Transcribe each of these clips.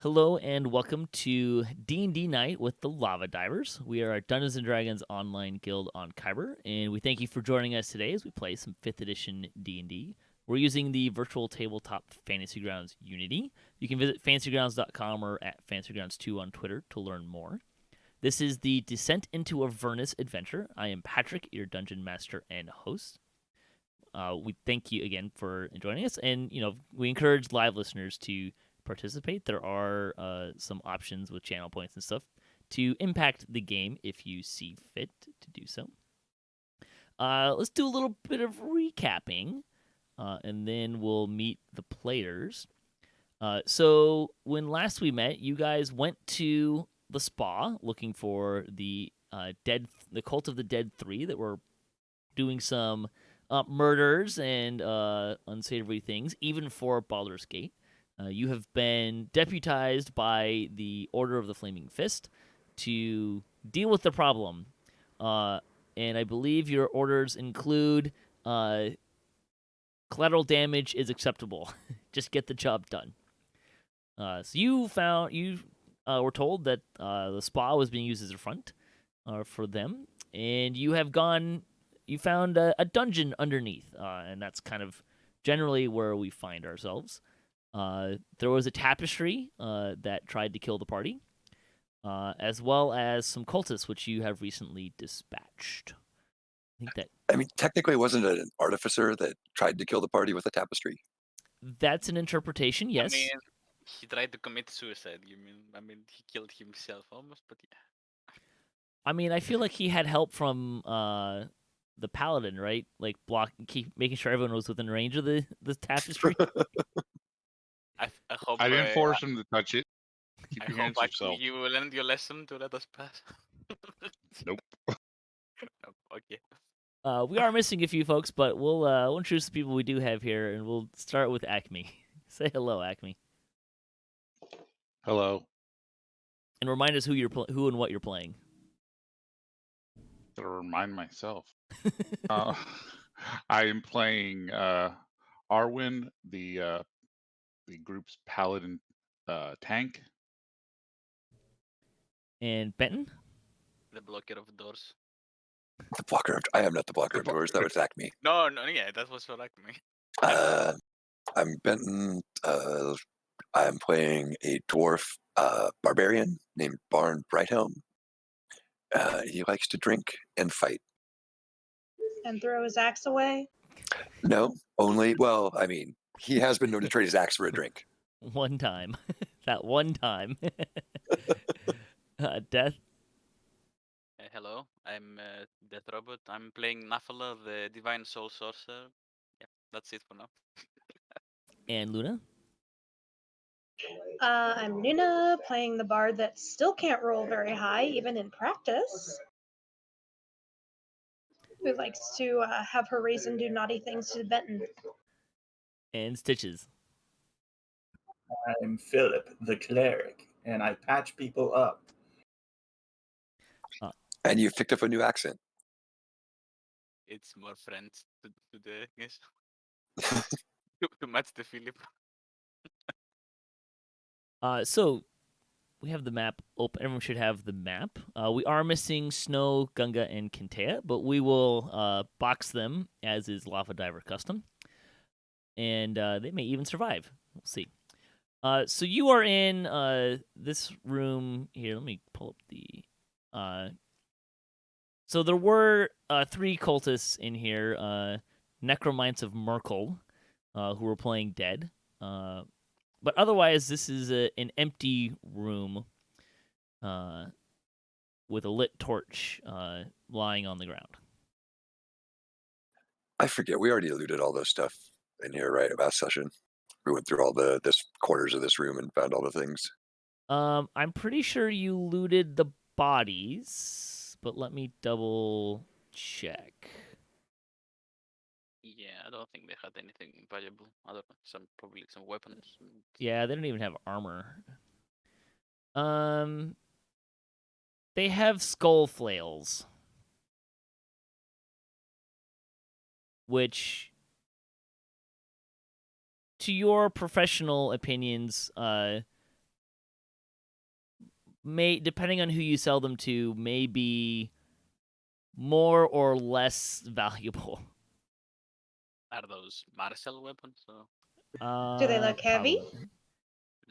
Hello and welcome to D&D Night with the Lava Divers. We are a Dungeons & Dragons online guild on Khyber, and we thank you for joining us today as we play some 5th edition D&D. We're using the virtual tabletop Fantasy Grounds Unity. You can visit fantasygrounds.com or at fantasygrounds2 on Twitter to learn more. This is the Descent into Avernus adventure. I am Patrick, your dungeon master and host. We thank you again for joining us, and we encourage live listeners to participate. There are some options with channel points and stuff to impact the game if you see fit to do so. Let's do a little bit of recapping, and then we'll meet the players. So when last we met, you guys went to the spa looking for the cult of the dead 3 that were doing some murders and unsavory things, even for Baldur's Gate. You have been deputized by the Order of the Flaming Fist to deal with the problem. And I believe your orders include collateral damage is acceptable. Just get the job done. So you were told that the spa was being used as a front for them, and you found a dungeon underneath, and that's kind of generally where we find ourselves. There was a tapestry that tried to kill the party, as well as some cultists, which you have recently dispatched. Technically, wasn't it an artificer that tried to kill the party with a tapestry? That's an interpretation, yes. He tried to commit suicide. He killed himself almost, but yeah. I feel like he had help from the paladin, right? Like keep making sure everyone was within range of the tapestry. I hope I didn't force him to touch it. Keep your hands to yourself. You will learn your lesson to let us pass. Nope. Okay. We are missing a few folks, but we'll introduce the people we do have here, and we'll start with Acme. Say hello, Acme. Hello. And remind us who and what you're playing. To remind myself. I am playing Arwin, the group's paladin tank. And Benton? The blocker of doors. The blocker of... I am not the blocker of doors. That was Acme. No, yeah, that was for Acme. I'm Benton. I'm playing a dwarf barbarian named Brighthelm. He likes to drink and fight. And throw his axe away? No, he has been known to trade his axe for a drink. One time. That one time. Death? Hello, I'm Deathrobot. I'm playing Nahfahlaar, the divine soul sorcerer. Yeah, that's it for now. And Luna? I'm Nuna, playing the bard that still can't roll very high, even in practice. Who likes to have her reason do naughty things to Benton. And Stitchz. I'm Philip, the cleric, and I patch people up. And you've picked up a new accent. It's more French to the yes. to match the Philip. So we have the map open. Everyone should have the map. We are missing Snow, Gunga, and Kintaya, but we will box them as is Lava Diver custom, and they may even survive. We'll see. So you are in this room here. Let me pull up the. So there were 3 cultists in here, necromants of Merkel, who were playing dead. But otherwise, this is an empty room with a lit torch lying on the ground. I forget. We already looted all those stuff in here, right? Last session. We went through all the corners of this room and found all the things. I'm pretty sure you looted the bodies, but let me double check. Yeah, I don't think they had anything valuable other than probably some weapons. Yeah, they don't even have armor. They have skull flails, which, to your professional opinions, may, depending on who you sell them to, may be more or less valuable. Are those martial weapons? Or Do they look heavy? Probably.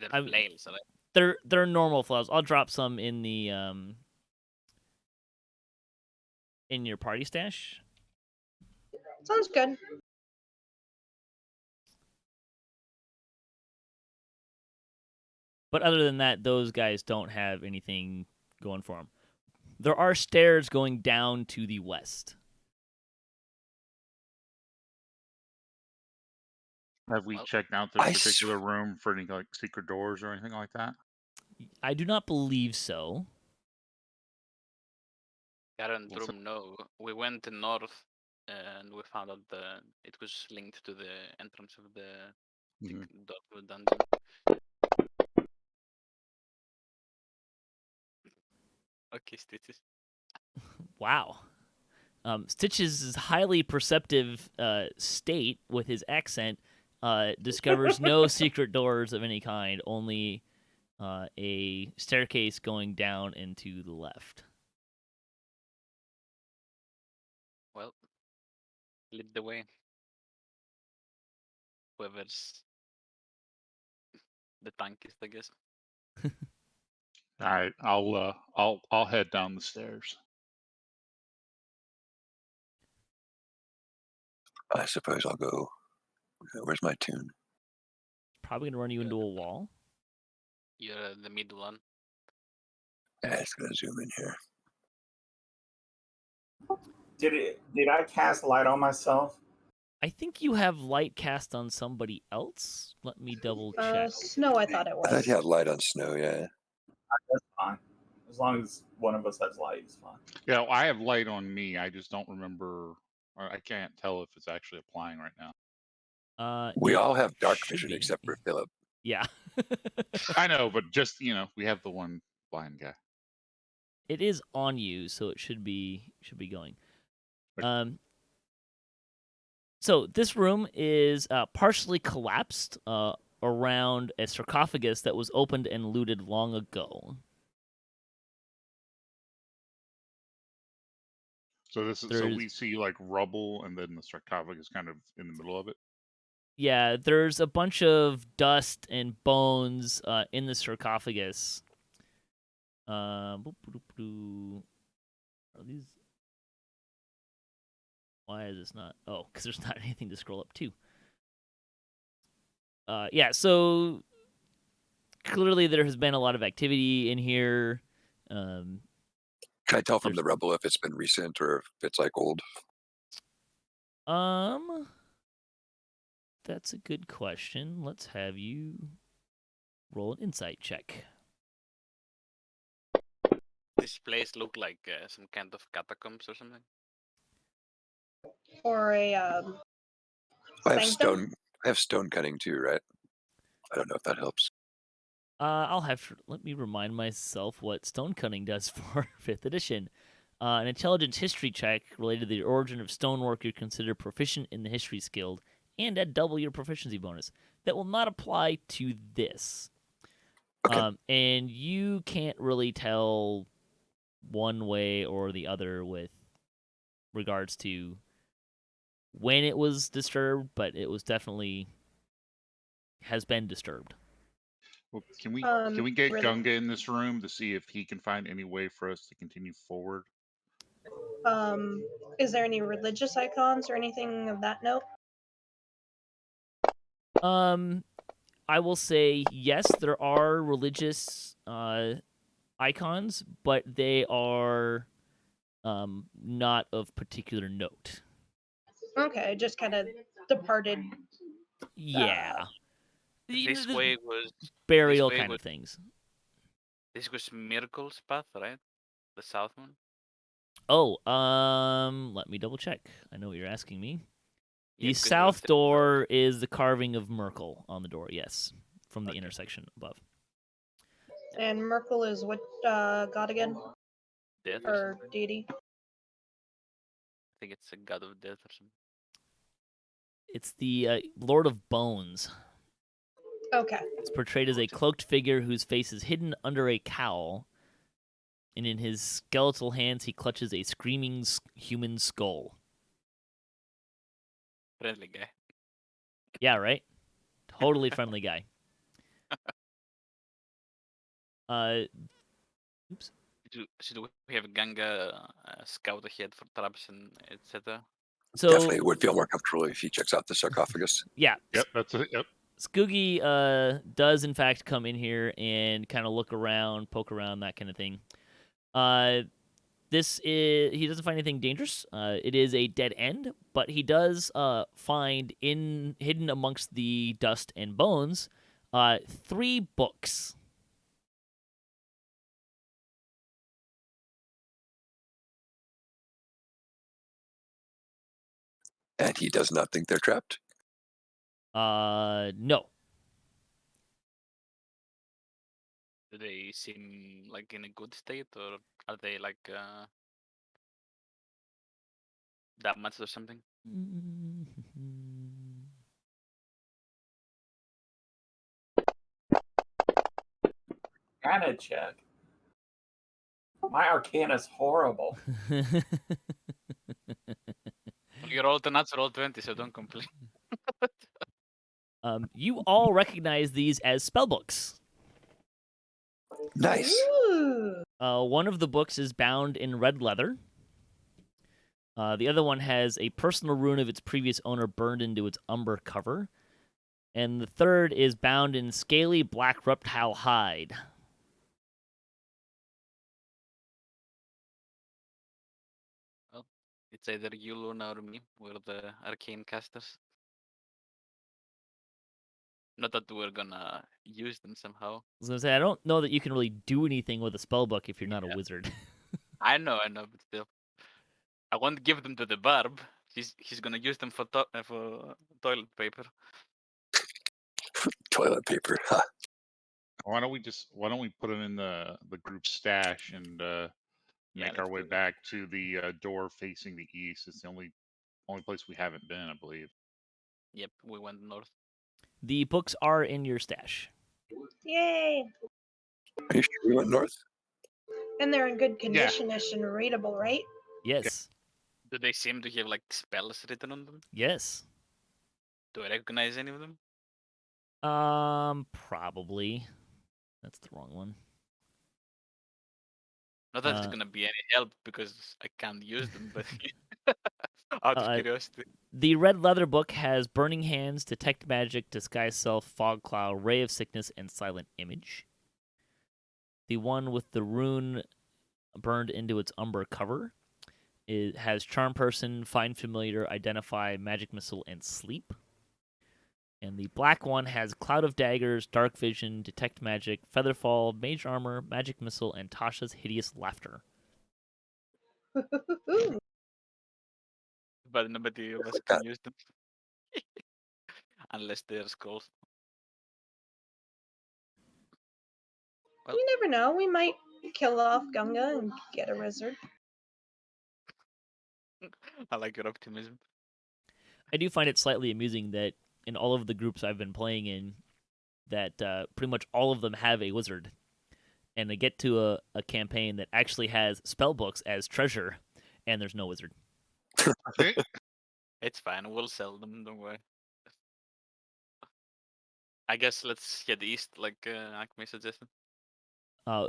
they're I'm- flails, right? They're normal flails. I'll drop some in the in your party stash. Sounds good. But other than that, those guys don't have anything going for them. There are stairs going down to the west. Have we Well, checked out this I particular room for any like secret doors or anything like that? I do not believe so. Current Well, so- room, no. We went north and we found out it was linked to the entrance of the Mhm. door to the dungeon. Okay, Stitchz. Wow. Stitch's highly perceptive state with his accent discovers no secret doors of any kind, only a staircase going down and to the left. Well, lead the way. Whoever's the tankist, I guess. All right, I'll head down the stairs. I suppose I'll go. Where's my tune? Probably gonna run you into a wall. You're the middle one. Yeah, it's gonna zoom in here. Did I cast light on myself? I think you have light cast on somebody else. Let me double check. Snow, I thought it I thought was. you had light on Snow. Yeah. That's fine. As long as one of us has light, it's fine. Yeah, I have light on me. I just don't remember, or I can't tell if it's actually applying right now. We it all have dark should vision be. except for Philip. Yeah. I know, but just we have the one blind guy. It is on you, so it should be going. Okay. So this room is partially collapsed around a sarcophagus that was opened and looted long ago. So so There's- we see like rubble, and then the sarcophagus kind of in the middle of it. Yeah, there's a bunch of dust and bones in the sarcophagus. Are these? Why is this not? Oh, because there's not anything to scroll up to. Yeah, so clearly there has been a lot of activity in here. Can I tell from There's- the rubble if it's been recent or if it's like old? That's a good question. Let's have you roll an insight check. This place look like some kind of catacombs or something. Or a I have sanctum? stone. I have stone cutting too, right? I don't know if that helps. I'll have to let me remind myself what stone cutting does for 5th edition. An intelligence history check related to the origin of stonework you're considered proficient in the history skill and add double your proficiency bonus. That will not apply to this. Okay. And you can't really tell one way or the other with regards to when it was disturbed, but it was definitely has been disturbed. Well, can we Really? get Gunga in this room to see if he can find any way for us to continue forward? Is there any religious icons or anything of that note? I will say yes, there are religious icons, but they are not of particular note. Okay, just kind of departed. Yeah. This way was burial way kind was- of things. this was Miracle's path, right? The south one. Oh, let me double check. I know what you're asking me. The Yeah, because it was south the- door is the carving of Merkel on the door, yes, from the Okay. intersection above. And Merkel is what god again? Death or Or something. deity? I think it's a god of death or something. It's the Lord of Bones. Okay. It's portrayed as a cloaked figure whose face is hidden under a cowl. and in his skeletal hands he clutches a screaming human skull. Friendly guy. Yeah, right? Totally friendly guy. Oops. Should we have Gunga scout ahead for traps and etc.? So Definitely would feel more comfortable if he checks out the sarcophagus. yeah, Yep, that's it. Yep. Skugi does in fact come in here and kind of look around, poke around, that kind of thing. He doesn't find anything dangerous. It is a dead end, but he does find hidden amongst the dust and bones 3 books. And he does not think they're trapped. No. Do they seem like in a good state, or are they like damaged or something? Arcana check. My Arcana's horrible. You rolled a natural 20, so don't complain. You all recognize these as spell books. Nice. Ooh. One of the books is bound in red leather. The other one has a personal rune of its previous owner burned into its umber cover. And the third is bound in scaly black reptile hide. Well, it's either you, Luna, or me. We're the arcane casters. Not that we're gonna use them somehow. I was gonna say, I don't know that you can really do anything with a spell book if you're not a Yeah. wizard. I know, but still, I won't give them to the barb. He's gonna use them for toilet paper. Toilet paper. Huh. Why don't we put them in the group stash and make our let's way do that. back to the door facing the east? It's the only place we haven't been, I believe. Yep, we went north. The books are in your stash. Yay. Are you sure we went north? And they're in good condition-ish and readable, right? Yes. Do they seem to have like spells written on them? Yes. Do I recognize any of them? Probably. That's the wrong one. Not that it's Uh, gonna be any help because I can't use them, but out of curiosity. The red leather book has Burning Hands, Detect Magic, Disguise Self, Fog Cloud, Ray of Sickness, and Silent Image. The one with the rune burned into its umber cover has Charm Person, Find Familiar, Identify, Magic Missile, and Sleep. And the black one has Cloud of Daggers, Dark Vision, Detect Magic, Featherfall, Mage Armor, Magic Missile, and Tasha's Hideous Laughter. But nobody of us like can that. use them. Unless they're skulls. Well, You never know. We might kill off Gunga and get a wizard. I like your optimism. I do find it slightly amusing that in all of the groups I've been playing in, that pretty much all of them have a wizard. And they get to a campaign that actually has spell books as treasure, and there's no wizard. It's fine. We'll sell them. Don't worry. I guess let's head east, like Acme suggested.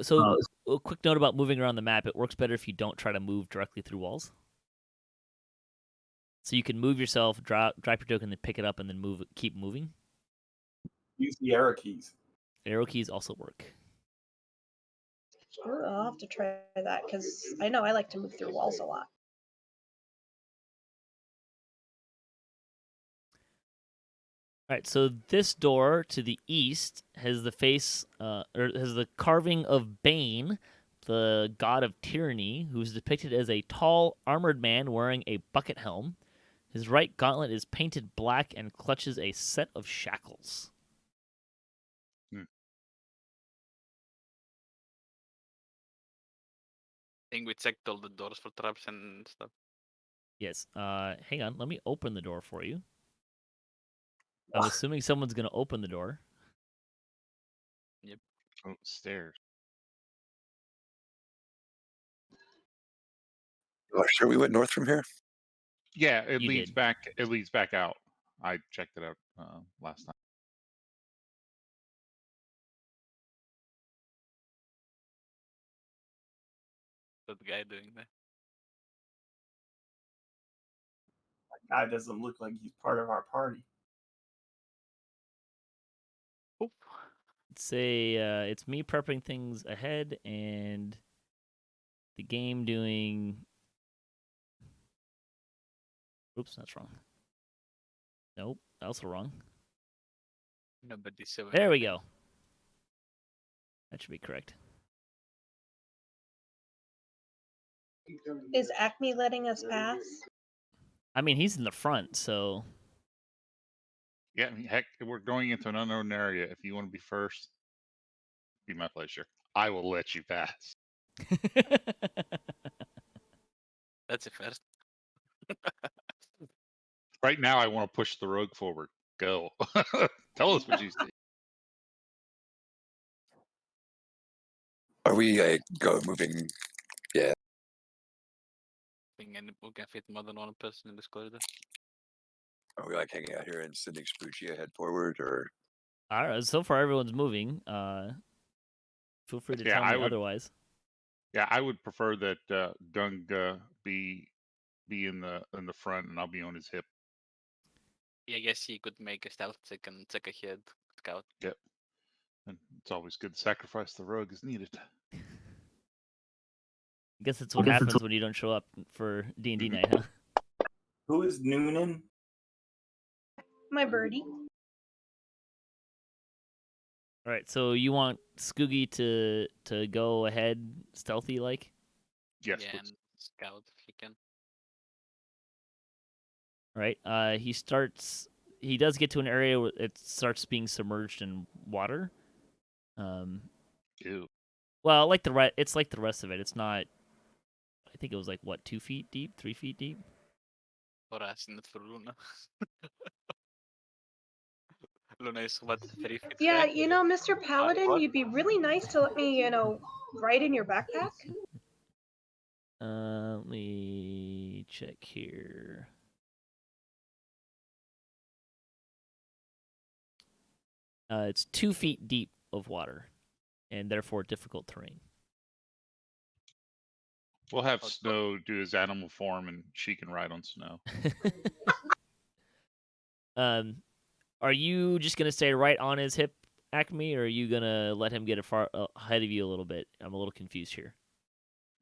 So a quick note about moving around the map. It works better if you don't try to move directly through walls. So you can move yourself, drop your token, then pick it up, and then keep moving. Use the arrow keys. Arrow keys also work. Ooh, I'll have to try that because I know I like to move through walls a lot. All right, so this door to the east has the has the carving of Bane, the god of tyranny, who's depicted as a tall, armored man wearing a bucket helm. His right gauntlet is painted black and clutches a set of shackles. I think we checked all the doors for traps and stuff. Yes. Hang on. Let me open the door for you. I'm assuming someone's going to open the door. Yep. Oh, stairs. Oh, sure, we went north from here. Yeah, it You leads did. back. It leads back out. I checked it out last time. That guy doing that. Guy doesn't look like he's part of our party. Oop. It's me prepping things ahead and the game doing. Oops, that's wrong. Nope, also wrong. Nobody's showing. There we go. That should be correct. Is Acme letting us pass? I mean, he's in the front, so Yeah, I mean, heck, we're going into an unknown area. If you want to be first, be my pleasure. I will let you pass. That's a first. Right now, I want to push the rogue forward. Go. Tell us what you see. Are we moving? I think we can fit more than one person in this corridor. Are we like hanging out here and sending Spoochie ahead forward, or all right. So far, everyone's moving. Feel free to Yeah, tell me I would- otherwise. Yeah, I would prefer that Gunga be in the front, and I'll be on his hip. Yeah, I guess he could make a stealth check and check ahead, scout. Yep. And it's always good to sacrifice the rogue as needed. I guess that's what happens when you don't show up for D&D night, huh? Who is Noonan? My birdie. All right. So you want Skugi to go ahead, stealthy like? Yes, Yeah, please. and scout if he can. All right. He does get to an area where it starts being submerged in water. Ew. Well, it's like the rest of it. It's not. I think it was like what, 2 feet deep, 3 feet deep. For us, not for Luna. Luna is what, 3 feet Yeah, high? you know, Mr. Paladin, what? you'd be really nice to let me, ride in your backpack. Let me check here. It's 2 feet deep of water, and therefore difficult terrain. We'll have Oh, Snow do his animal form, and she can ride on Snow. Are you just gonna stay right on his hip, Acme, or are you gonna let him get far ahead of you a little bit? I'm a little confused here.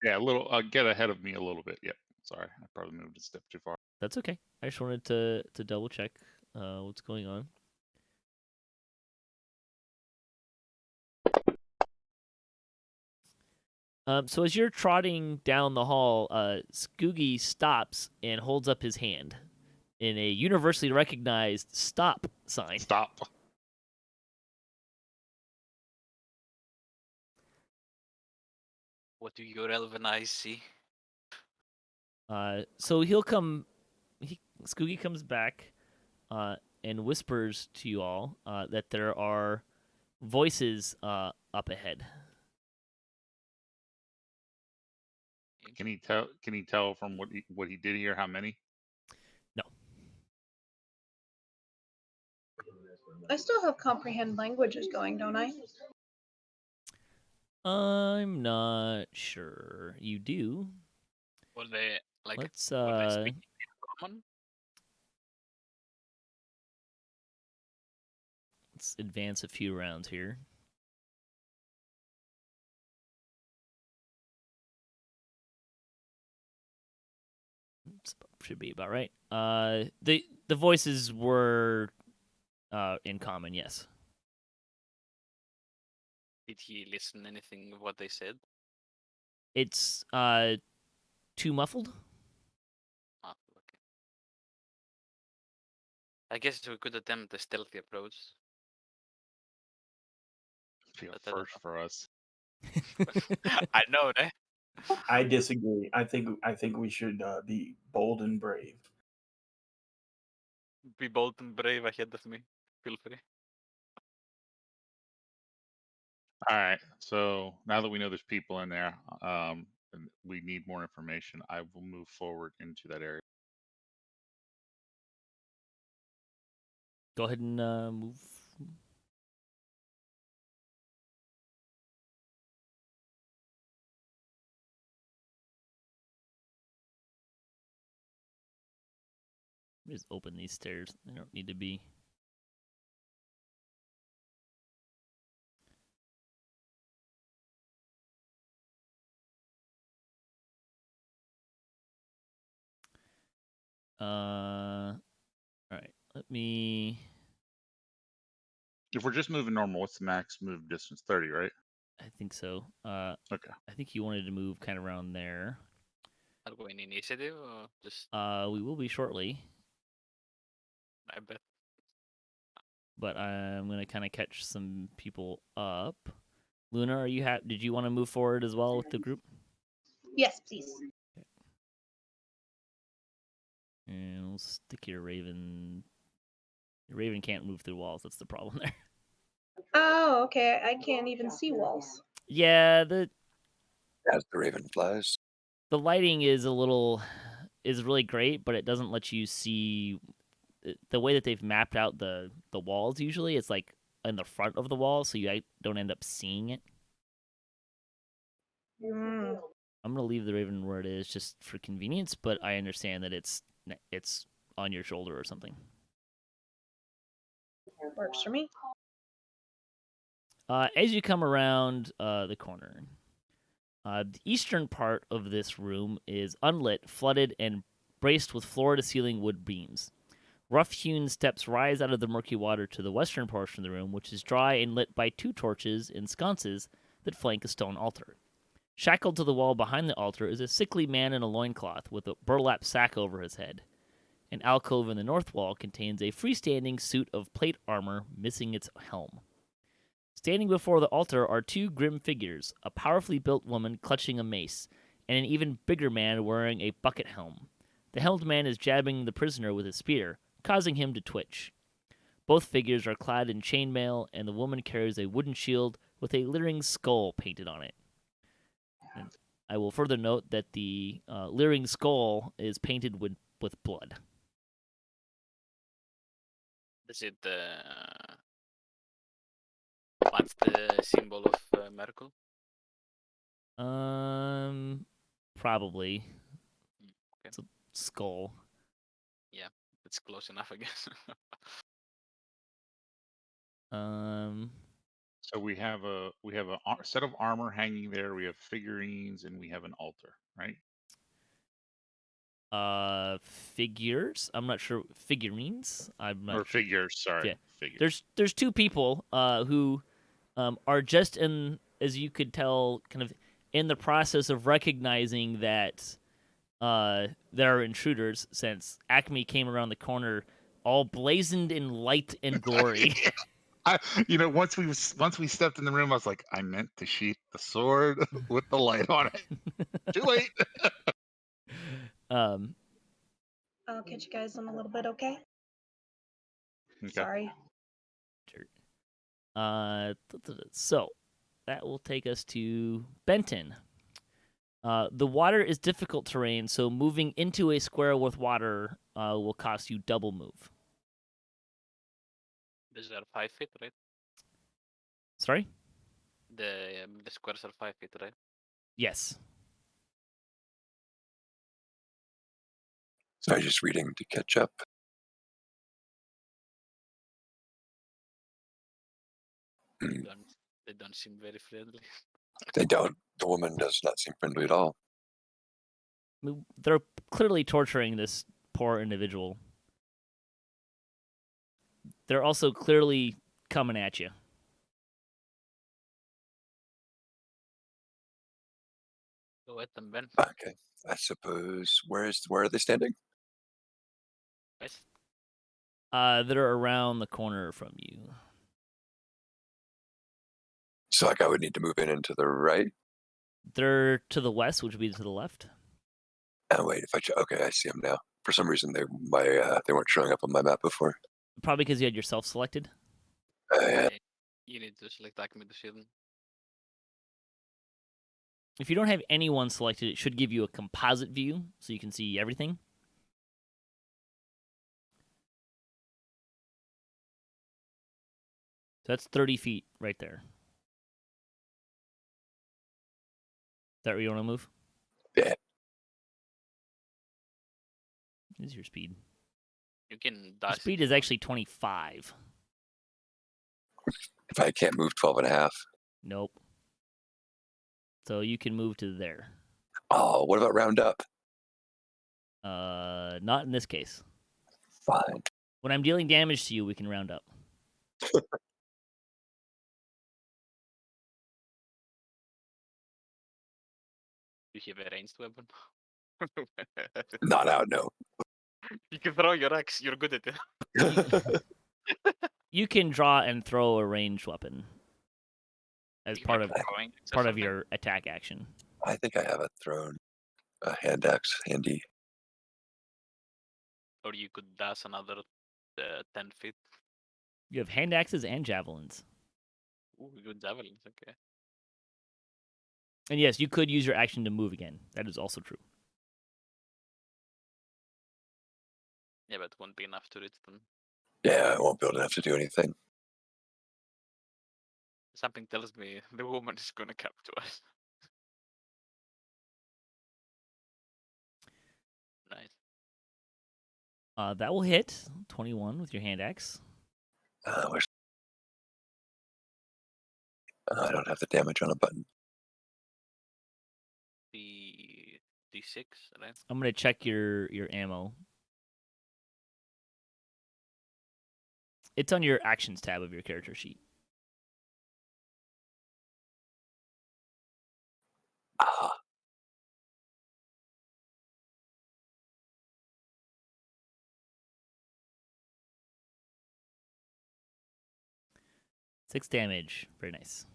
Yeah, a little. Get ahead of me a little bit. Yep. Sorry, I probably moved a step too far. That's okay. I just wanted to double check what's going on. So as you're trotting down the hall, Skugi stops and holds up his hand in a universally recognized stop sign. Stop. What do your elven eyes see? So Skugi comes back and whispers to you all that there are voices up ahead. Can he tell? Can he tell from what he did here? How many? No. I still have comprehend languages going, don't I? I'm not sure. You do. Were they like Let's were they speaking in common? let's advance a few rounds here. Should be about right. The voices were in common, yes. Did he listen anything of what they said? It's too muffled. Ah, okay. I guess we could attempt a stealthy approach. Be a But I don't first for us. I know that. I disagree. I think we should be bold and brave. Be bold and brave ahead of me. Feel free. All right. So now that we know there's people in there, and we need more information, I will move forward into that area. Go ahead and move. Just open these stairs. They don't need to be. All right. Let me. If we're just moving normal, what's the max move distance? 30, right? I think so. Okay. I think you wanted to move kind of around there. Are we in initiative or just? We will be shortly, I bet. but I'm gonna kind of catch some people up. Luna, are you did you want to move forward as well with the group? Yes, please. And we'll stick your Raven. Your Raven can't move through walls. That's the problem there. Oh, okay. I can't even see walls. Yeah, As the raven flies. the lighting is really great, but it doesn't let you see the way that they've mapped out the walls. Usually, it's like in the front of the wall, so you don't end up seeing it. Mm, I'm gonna leave the Raven where it is just for convenience, but I understand that it's on your shoulder or something. works for me. As you come around the corner, the eastern part of this room is unlit, flooded, and braced with floor-to-ceiling wood beams. Rough-hewn steps rise out of the murky water to the western portion of the room, which is dry and lit by 2 torches in sconces that flank a stone altar. Shackled to the wall behind the altar is a sickly man in a loincloth with a burlap sack over his head. An alcove in the north wall contains a freestanding suit of plate armor missing its helm. Standing before the altar are 2 grim figures, a powerfully built woman clutching a mace, and an even bigger man wearing a bucket helm. The helmed man is jabbing the prisoner with a spear, causing him to twitch. Both figures are clad in chainmail, and the woman carries a wooden shield with a leering skull painted on it. And I will further note that the leering skull is painted with blood. Is it what's the symbol of Merkel? Probably. Okay. It's a skull. Yeah, it's close enough, I guess. So we have a set of armor hanging there. We have figurines, and we have an altar, right? Figures. I'm not sure. Figurines. I'm not Or sure. figures. Sorry, Yeah. figures. There's 2 people who are just in, as you could tell, kind of in the process of recognizing that there are intruders, since Acme came around the corner all blazoned in light and glory. Once we stepped in the room, I was like, I meant to sheath the sword with the light on it. Too late. um, I'll catch you guys in a little bit, okay? Okay. Sorry. So that will take us to Benton. The water is difficult terrain, so moving into a square with water will cost you double move. These are 5 feet, right? Sorry? The squares are 5 feet, right? Yes. Sorry, just reading to catch up. Mm, They don't seem very friendly. They don't. The woman does not seem friendly at all. They're clearly torturing this poor individual. They're also clearly coming at you. Go at them, Ben. Okay. I suppose where are they standing? Guys, They're around the corner from you. So like I would need to move in into the right. They're to the west, which would be to the left. Oh wait, okay, I see them now. For some reason they weren't showing up on my map before. Probably because you had yourself selected. Yeah. you need to select Acme to see them. If you don't have anyone selected, it should give you a composite view so you can see everything. So that's 30 feet right there. Is that where you want to move? Yeah. What is your speed? You can Your dash. speed is actually 25. If I can't move 12 and a half. Nope. So you can move to there. Oh, what about round up? Not in this case. Fine. When I'm dealing damage to you, we can round up. You have a ranged weapon. Not out, no. You can throw your axe. You're good at it. You can draw and throw a ranged weapon as You part have of throwing axe or part of something? your attack action. I think I have a hand axe handy. Or you could dash another 10 feet. You have hand axes and javelins. Ooh, good javelins. Okay. And yes, you could use your action to move again. That is also true. Yeah, but it won't be enough to reach them. Yeah, I won't build enough to do anything. Something tells me the woman is gonna come to us. Nice. That will hit 21 with your hand axe. Where's... I don't have the damage on a button. The D6, right? I'm gonna check your ammo. It's on your actions tab of your character sheet. Ah, 6 damage. Very nice.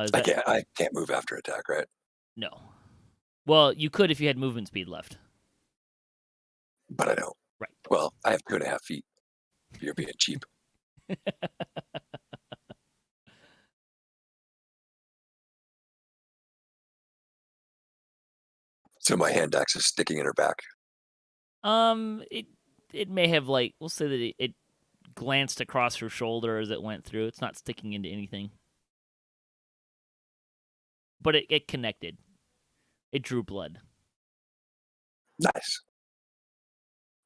Is that... I can't move after attack, right? No. Well, you could if you had movement speed left. But I don't. Right. Well, I have 2.5 feet. You're being cheap. So my hand axe is sticking in her back. It may have, like, we'll say that it glanced across her shoulder as it went through. It's not sticking into anything. But it connected. It drew blood. Nice.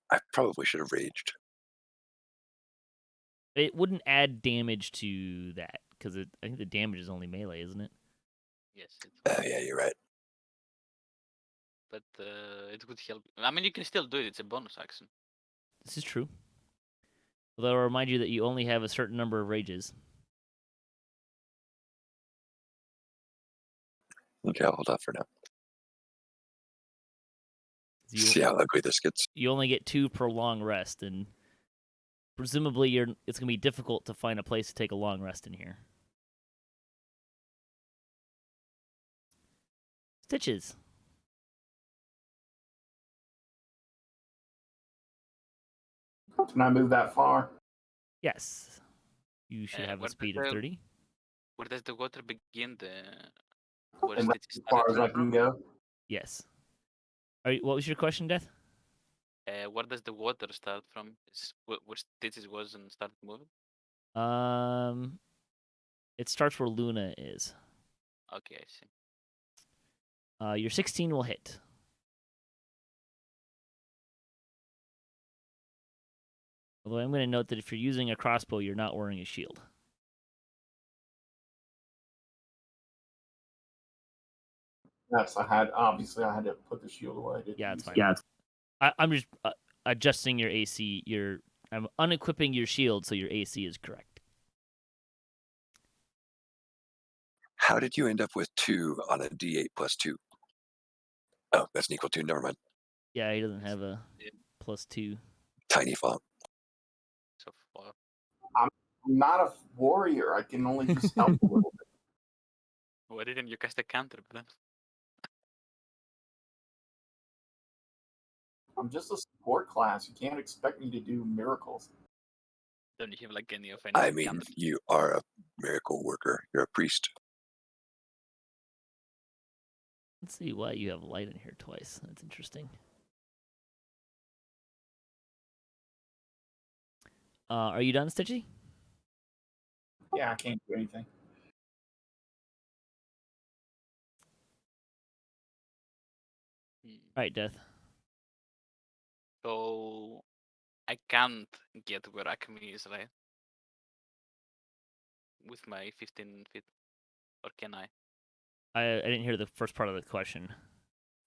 I probably should have raged. It wouldn't add damage to that, because I think the damage is only melee, isn't it? Yes. It's Yeah, you're right. but it would help. I mean, you can still do it. It's a bonus action. This is true. Although I'll remind you that you only have a certain number of rages. Okay, I'll hold off for now. See You, how ugly this gets. you only get 2 per long rest, and presumably it's going to be difficult to find a place to take a long rest in here. Stitchz. Can I move that far? Yes. You should have a what speed does of the- 30. Where does the water begin? Where And Stitchz as far started as I from? can go. Yes. What was your question, Death? Where does the water start from? Where Stitchz was and started moving? It starts where Luna is. Okay, I see. Your 16 will hit. Although I'm going to note that if you're using a crossbow, you're not wearing a shield. Yes, I had to put the shield away. Yeah, it's fine. I'm just adjusting your AC. I'm unequipping your shield so your AC is correct. How did you end up with 2 on a D8 plus 2? Oh, that's an equal 2. Never mind. Yeah, he doesn't have a Yeah. +2. Tiny font. So far. I'm not a warrior. I can only use stealth a little bit. Why didn't you cast a cantrip then? I'm just a support class. You can't expect me to do miracles. Don't you have like any of I any mean, kind? you are a miracle worker. You're a priest. Let's see why you have light in here twice. That's interesting. Are you done, Stitchy? Yeah, I can't do anything. All right, Death. So I can't get where Acme is, right? With my 15 feet, or can I? I didn't hear the first part of the question.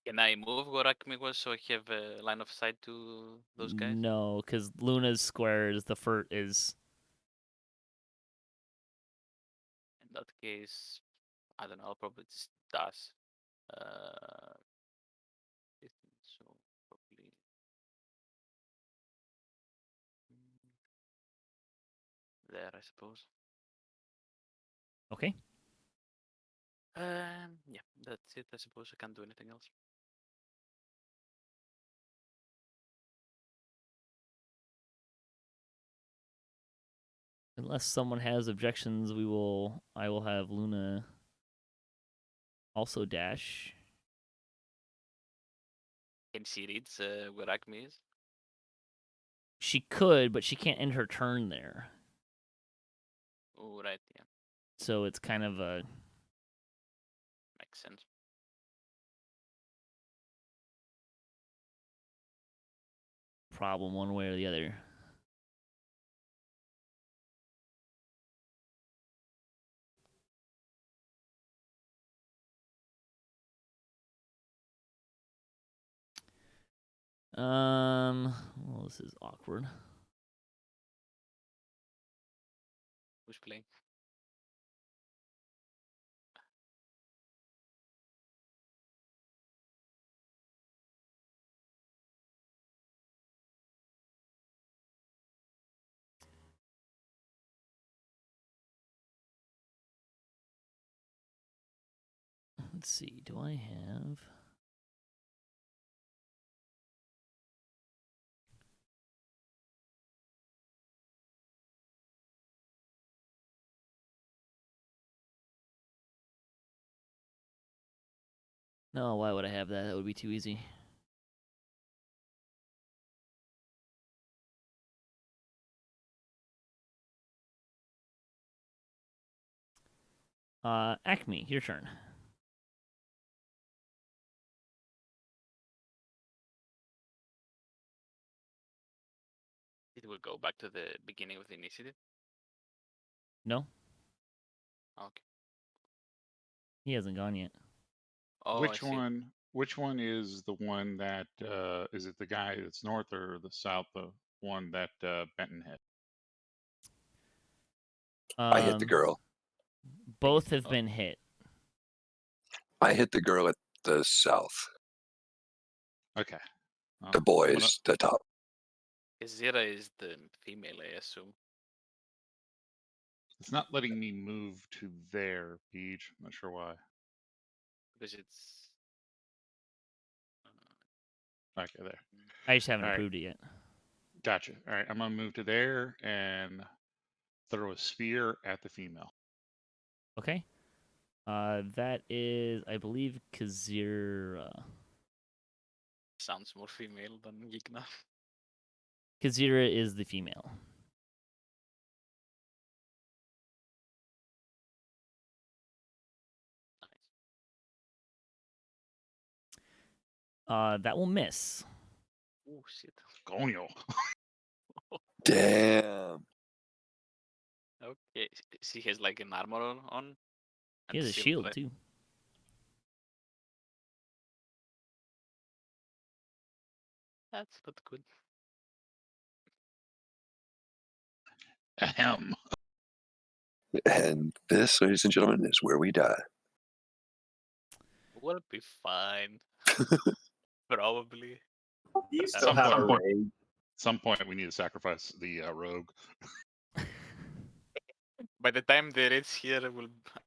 Can I move where Acme was so I have a line of sight to those guys? No, because Luna's square is the first is. In that case, I don't know. I'll probably just dash. Uh, so probably. There, I suppose. Okay. Yeah, that's it. I suppose I can't do anything else. Unless someone has objections, I will have Luna also dash. Can she read where Acme is? She could, but she can't end her turn there. Oh, right, yeah. So it's kind of a Makes sense. problem one way or the other. Well, this is awkward. Who's playing? Let's see. Do I have? No, why would I have that? That would be too easy. Acme, your turn. It will go back to the beginning of the initiative. No, Okay. he hasn't gone yet. Oh, Which I see. one? Which one is the one that is it the guy that's north or the south? The one that Benton hit. I hit the girl. Both have Oh. been hit. I hit the girl at the south. Okay. Well, The I'm boys, the top. Zira is the female, I assume. It's not letting me move to there, Peach. I'm not sure why. Because it's. Okay, there. I just haven't All right. approved it yet. Gotcha. All right, I'm gonna move to there and throw a spear at the female. Okay. That is, I believe, Kazira. Sounds more female than Yigna. Kazira is the female. That will miss. Oh, shit. Conio. Damn. Okay. She has like an armor on. He and has a shield right? too. That's not good. Ahem. And this, ladies and gentlemen, is where we die. We'll be fine. Probably. You At still some have a point- raid. At some point, we need to sacrifice the rogue. By the time the raids here,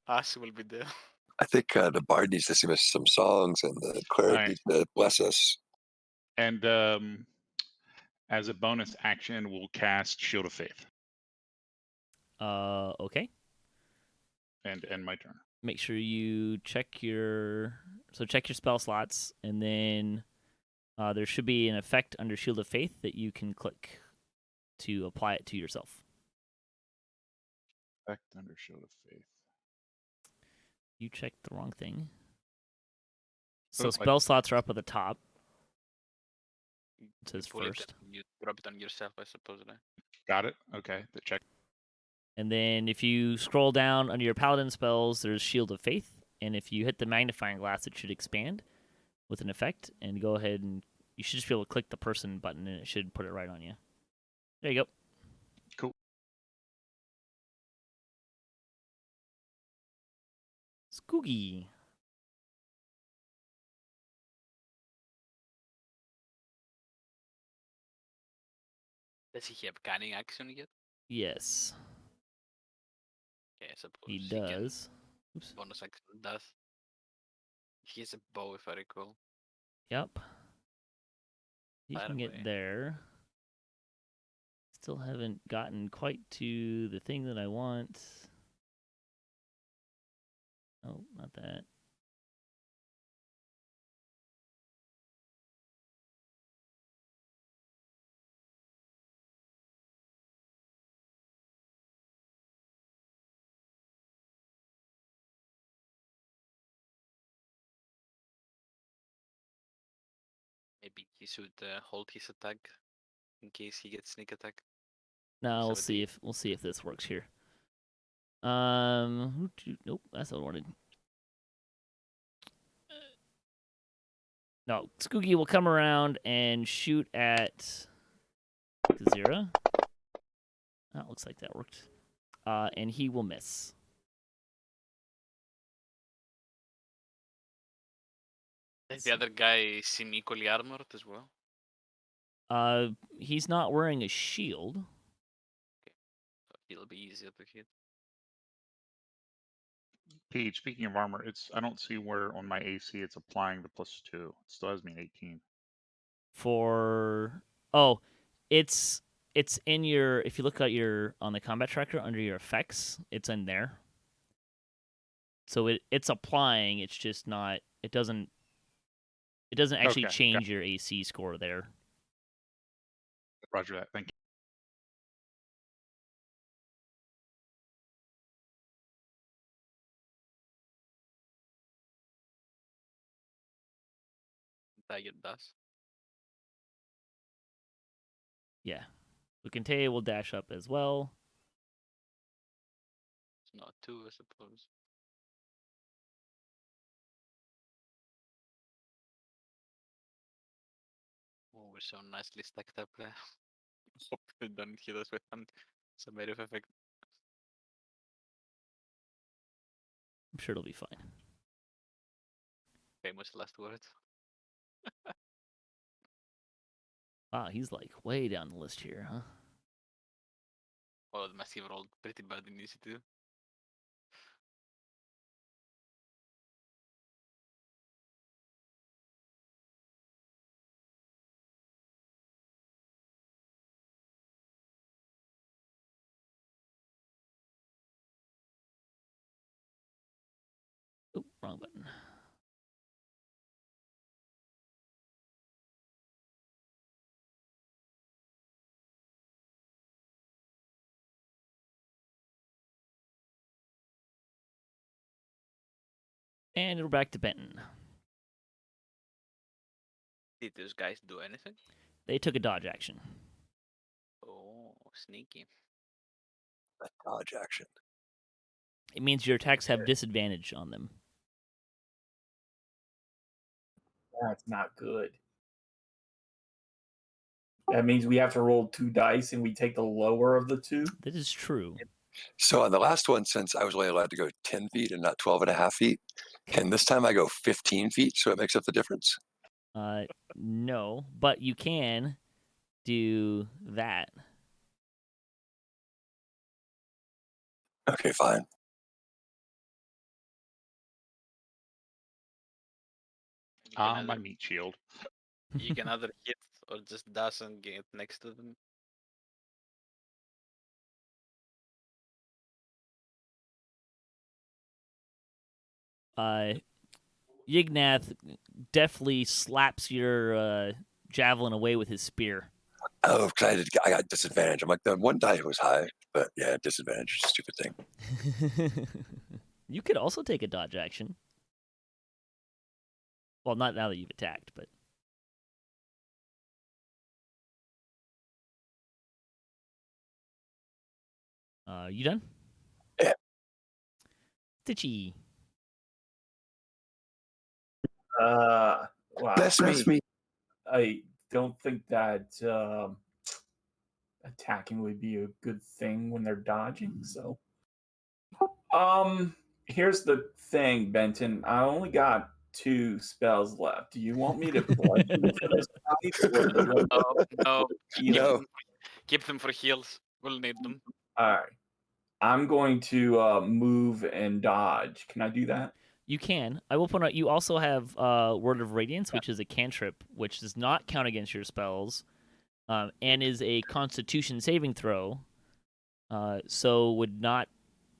us will be there. I think the bard needs to sing us some songs, and the cleric Alright. needs to bless us. And as a bonus action, we'll cast Shield of Faith Okay. and end my turn. Make sure you check your spell slots, and then there should be an effect under Shield of Faith that you can click to apply it to yourself. Effect under Shield of Faith. You checked the wrong thing. So Oh, spell slots are up at the top. It says pull it first. and you drop it on yourself, I suppose. Right? Got it. Okay. The check. And then if you scroll down under your paladin spells, there's Shield of Faith. And if you hit the magnifying glass, it should expand with an effect. And go ahead and you should just be able to click the person button, and it should put it right on you. There you go. Cool. Skugi. Does he have canning action yet? Yes, Yeah, I suppose he can does. Oops. bonus action does. He has a bow, if I recall. Yep. You Fire can get away. there. Still haven't gotten quite to the thing that I want. Oh, not that. Maybe he should hold his attack in case he gets sneak attack. No, we'll 17. see if this works here. Nope, that's what I wanted. No, Skugi will come around and shoot at Zira. Oh, it looks like that worked. And he will miss. Does the other guy seem equally armored as well? He's not wearing a shield. So he'll be easier to hit. Pete, speaking of armor, I don't see where on my AC it's applying the +2. It still has me at 18. It's in your, if you look at your on the combat tracker under your effects, it's in there. So it's applying, it's just not, it doesn't actually Okay, change your AC score there. Roger that. Thank you. Kintaya does. Yeah. So Kintaya will dash up as well. It's not 2, I suppose. Oh, we're so nicely stacked up there. Hope they don't hit us with some area of effect. I'm sure it'll be fine. Famous last word. Wow, he's like way down the list here, huh? Oh, the massive rolled pretty bad initiative. Oh, wrong button. And we're back to Benton. Did those guys do anything? They took a dodge action. Oh, sneaky. A dodge action. It means your attacks have disadvantage on them. That's not good. That means we have to roll 2 dice and we take the lower of the 2. That is true. So on the last one, since I was only allowed to go 10 feet and not 12 and a half feet, can this time I go 15 feet so it makes up the difference? No, but you can do that. Okay, fine. You can My either meat shield. You can either hit or just dash and get next to them. Yignath deftly slaps your javelin away with his spear. Oh, because I got disadvantage. I'm like, the one die was high, but yeah, disadvantage is a stupid thing. You could also take a dodge action. Well, not now that you've attacked, but... you done? Yeah. Stitchy. Wow. Bless me. I don't think that attacking would be a good thing when they're dodging. So, here's the thing, Benton. I only got 2 spells left. Do you want me to bless you for this fight, or do you want No, No. keep them for heals. We'll need them. All right. I'm going to move and dodge. Can I do that? You can. I will point out you also have Word of Radiance, which is a cantrip, which does not count against your spells, and is a Constitution saving throw, so would not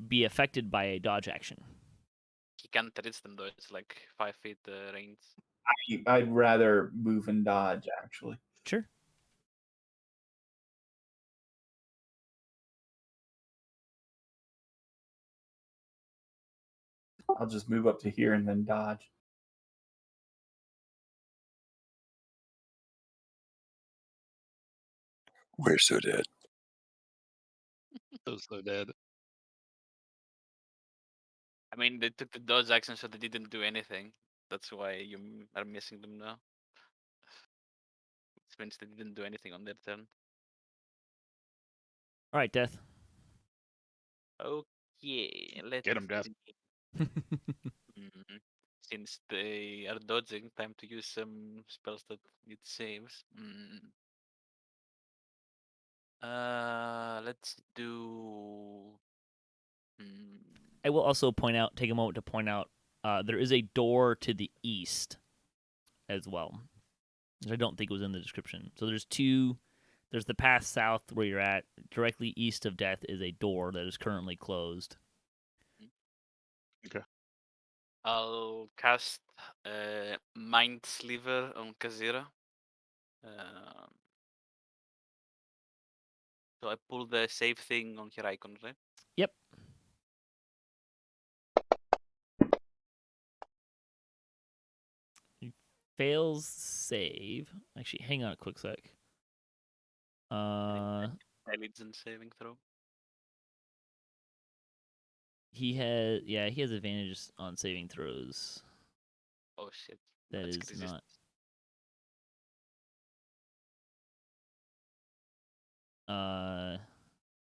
be affected by a dodge action. He can't reach them though. It's like 5 feet range. I'd rather move and dodge, actually. Sure. I'll just move up to here and then dodge. We're so dead. So dead. I mean, they took the dodge action, so they didn't do anything. That's why you are missing them now. Which means they didn't do anything on their turn. All right, Death. Okay, let's Get 'em, Death. see. Since they are dodging, time to use some spells that need saves. Let's do. I will also take a moment to point out, there is a door to the east as well, which I don't think was in the description. So there's 2. There's the path south where you're at. Directly east of Death is a door that is currently closed. Okay. I'll cast Mind Sliver on Kazira. So I pull the save thing on her icon, right? Yep. He fails save. Actually, hang on a quick sec. Intelligence saving throw. He has advantages on saving throws. Oh shit. That That's is not.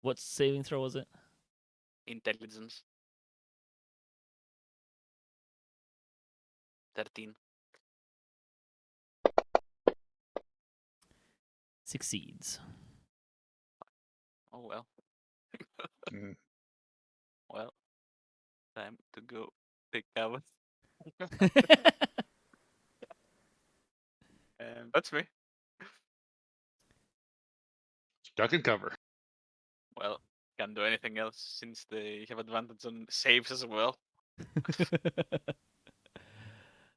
What saving throw was it? Intelligence. 13. Succeeds. Oh well. Mm. Well, time to go take cover. And that's me. Duck and cover. Well, can't do anything else since they have advantage on saves as well.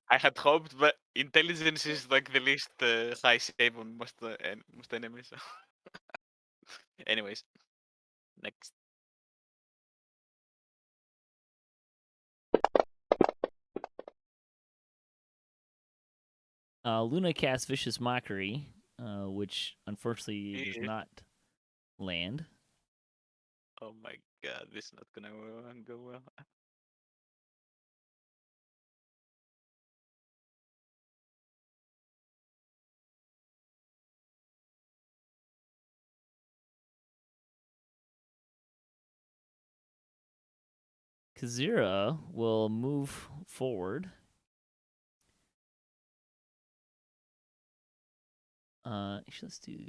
I had hoped, but intelligence is like the least high save on most enemies. Anyways, next. Luna casts Vicious Mockery, which unfortunately does not land. Oh my god, this is not gonna go well. Kazira will move forward. Actually, let's do.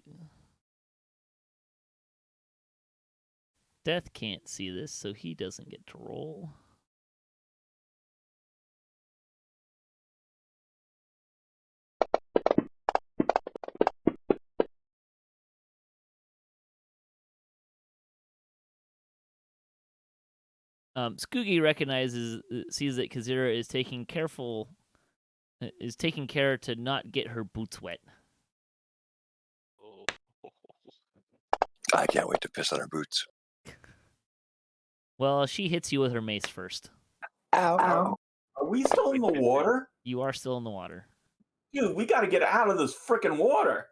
Death can't see this, so he doesn't get to roll. Skugi sees that Kazira is taking care to not get her boots wet. Oh. I can't wait to piss on her boots. Well, she hits you with her mace first. Ow. Are we still in the water? You are still in the water. Dude, we got to get out of this freaking water.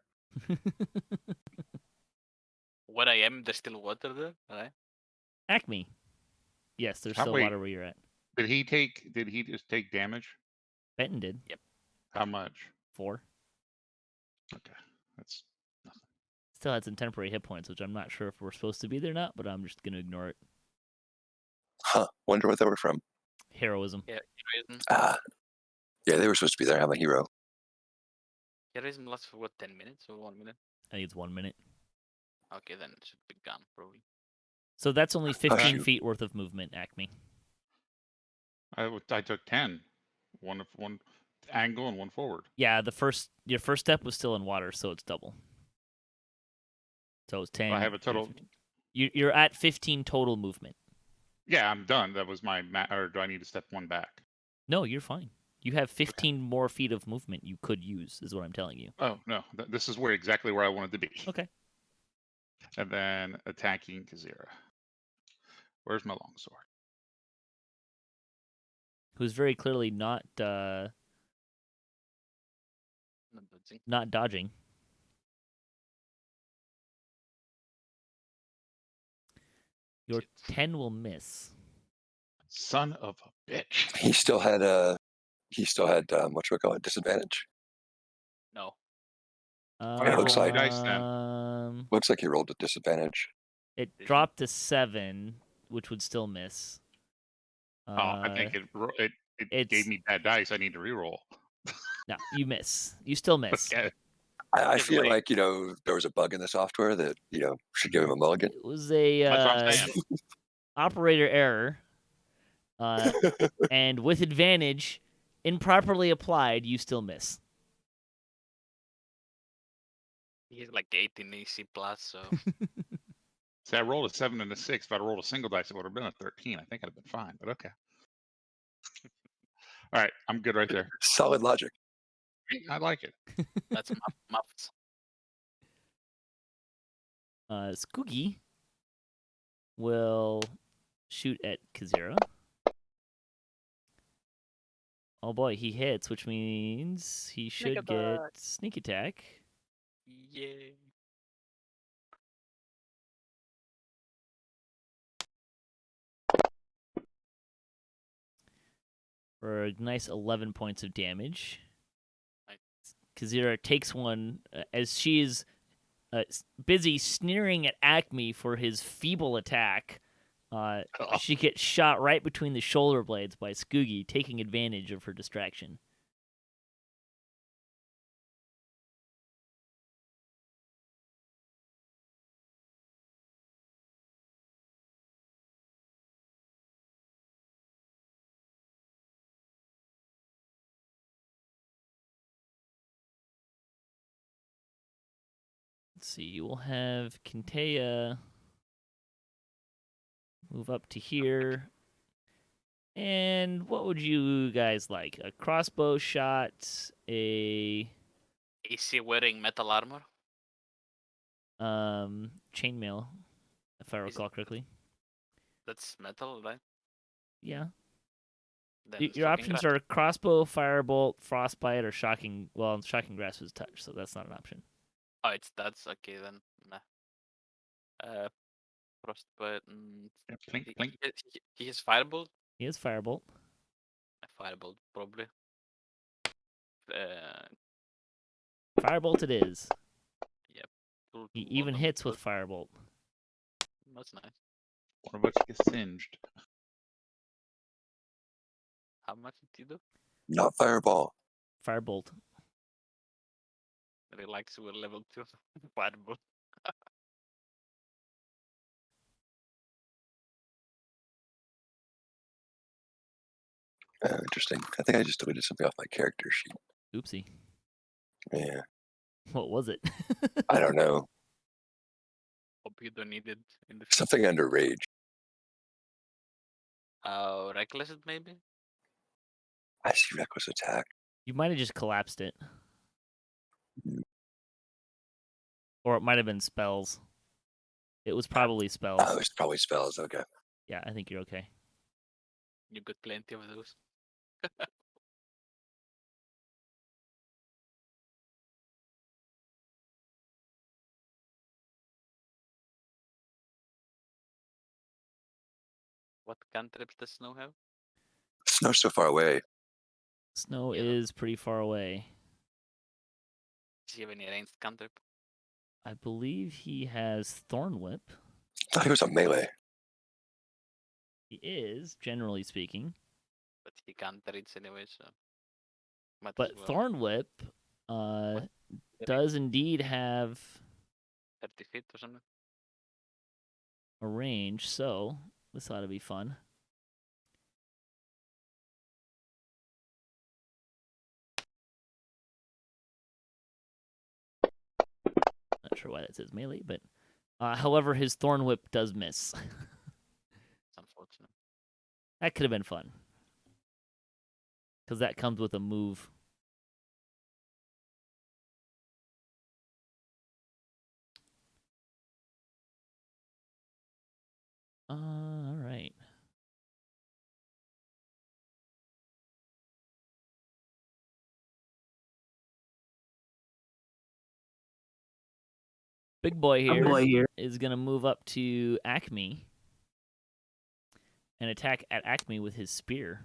Where I am, there's still water there, right? Acme. Yes, there's Ah, still wait. water where you're at. Did he just take damage? Benton did. How much? 4. Okay, that's nothing. Still had some temporary hit points, which I'm not sure if we're supposed to be there or not, but I'm just going to ignore it. Huh. Wonder what they were from. Heroism. Yeah, heroism. Yeah, they were supposed to be there. I'm a hero. Heroism lasts for what, 10 minutes or 1 minute? I think it's 1 minute. Okay, then it should be gone, probably. So that's only 15 shoot. feet worth of movement, Acme. I took 10. One angle and one forward. Yeah, your first step was still in water, so it's double. So it's 10. I have a total. 15. You're at 15 total movement. Yeah, I'm done. That was my or do I need to step one back? No, you're fine. You have 15 more feet of movement you could use, is what I'm telling you. Oh no, this is exactly where I wanted to be. Okay. And then attacking Kazira. Where's my longsword? Who's very clearly not Not dodging. not dodging. Your Shit. 10 will miss. Son of a bitch. He still had disadvantage. No. It looks like- Dice then. Looks like he rolled a disadvantage. It Did he? dropped to 7, which would still miss. I think it it's- gave me bad dice. I need to reroll. No, you miss. You still miss. Okay. I It's feel like- like there was a bug in the software that should give him a mulligan. It was a That's what I'm saying. operator error, and with advantage, improperly applied, you still miss. He's like 18 AC plus, so See, I rolled a 7 and a 6. If I'd rolled a single dice, it would have been a 13. I think I'd have been fine, but okay. All right, I'm good right there. Solid logic. I like it. that's muffs. Skugi will shoot at Kazira. Oh boy, he hits, which means he Sneak should get attack. sneak attack. Yay. For a nice 11 points of damage. Nice. Kazira takes one as she's busy sneering at Acme for his feeble attack. She gets shot right between the shoulder blades by Skugi, taking advantage of her distraction. Let's see, you will have Kintaya move up to here. And what would you guys like? A crossbow shot, a Is he wearing metal armor? chainmail, if I Is- recall correctly. That's metal, right? Yeah. Then Your shocking options grasp. are crossbow, firebolt, frostbite, or shocking. Well, shocking grasp is touch, so that's not an option. Oh, that's okay then. Nah. Frostbite. Yeah, plink, He, plink. he has firebolt. He has firebolt. A firebolt probably. Firebolt it is. Two- He two even bottom hits with two. firebolt. That's nice. What about you get singed? How much did he do? Not fireball. Firebolt. Relax, we're level 2. Firebolt. Interesting. I think I just deleted something off my character sheet. Oopsie. Yeah. What was it? I don't know. Hope you don't need it in the Something under rage. Reckless it maybe? I see reckless attack. You might have just collapsed it. Mm. Or it might have been spells. It was probably spells. Oh, it's probably spells. Okay. Yeah, I think you're okay. You got plenty of those. What cantrips does Snow have? Snow's so far away. Snow Yeah. is pretty far away. Does he have any ranged cantrip? I believe he has Thorn Whip. I thought he was a melee. He is, generally speaking. But he can't reach anyway, so. Might But as well. Thorn Whip does indeed have 30 feet or something. a range, so this ought to be fun. Not sure why that says melee, but however, his Thorn Whip does miss. It's unfortunate. That could have been fun. Because that comes with a move. All right. Big boy here is going to move up to Acme and attack at Acme with his spear.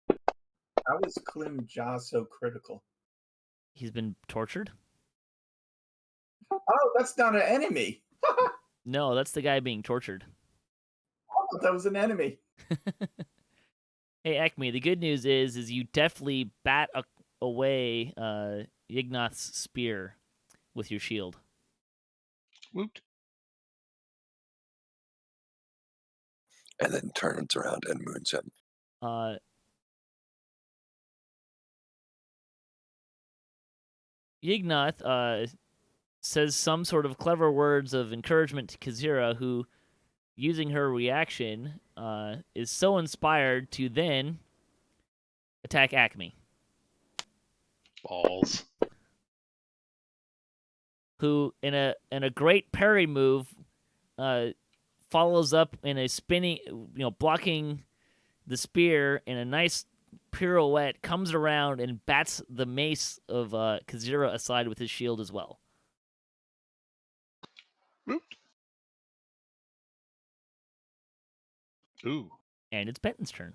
How is Klim Ja so critical? He's been tortured? Oh, that's not an enemy. No, that's the guy being tortured. I thought that was an enemy. Hey, Acme, the good news is you definitely bat away Yignath's spear with your shield. Woot. And then turns around and moons him. Yignath says some sort of clever words of encouragement to Kazira, who, using her reaction, is so inspired to then attack Acme, Balls. who, in a great parry move, follows up in a spinning, blocking the spear in a nice pirouette, comes around and bats the mace of Kazira aside with his shield as well. Woot. Ooh. And it's Benton's turn.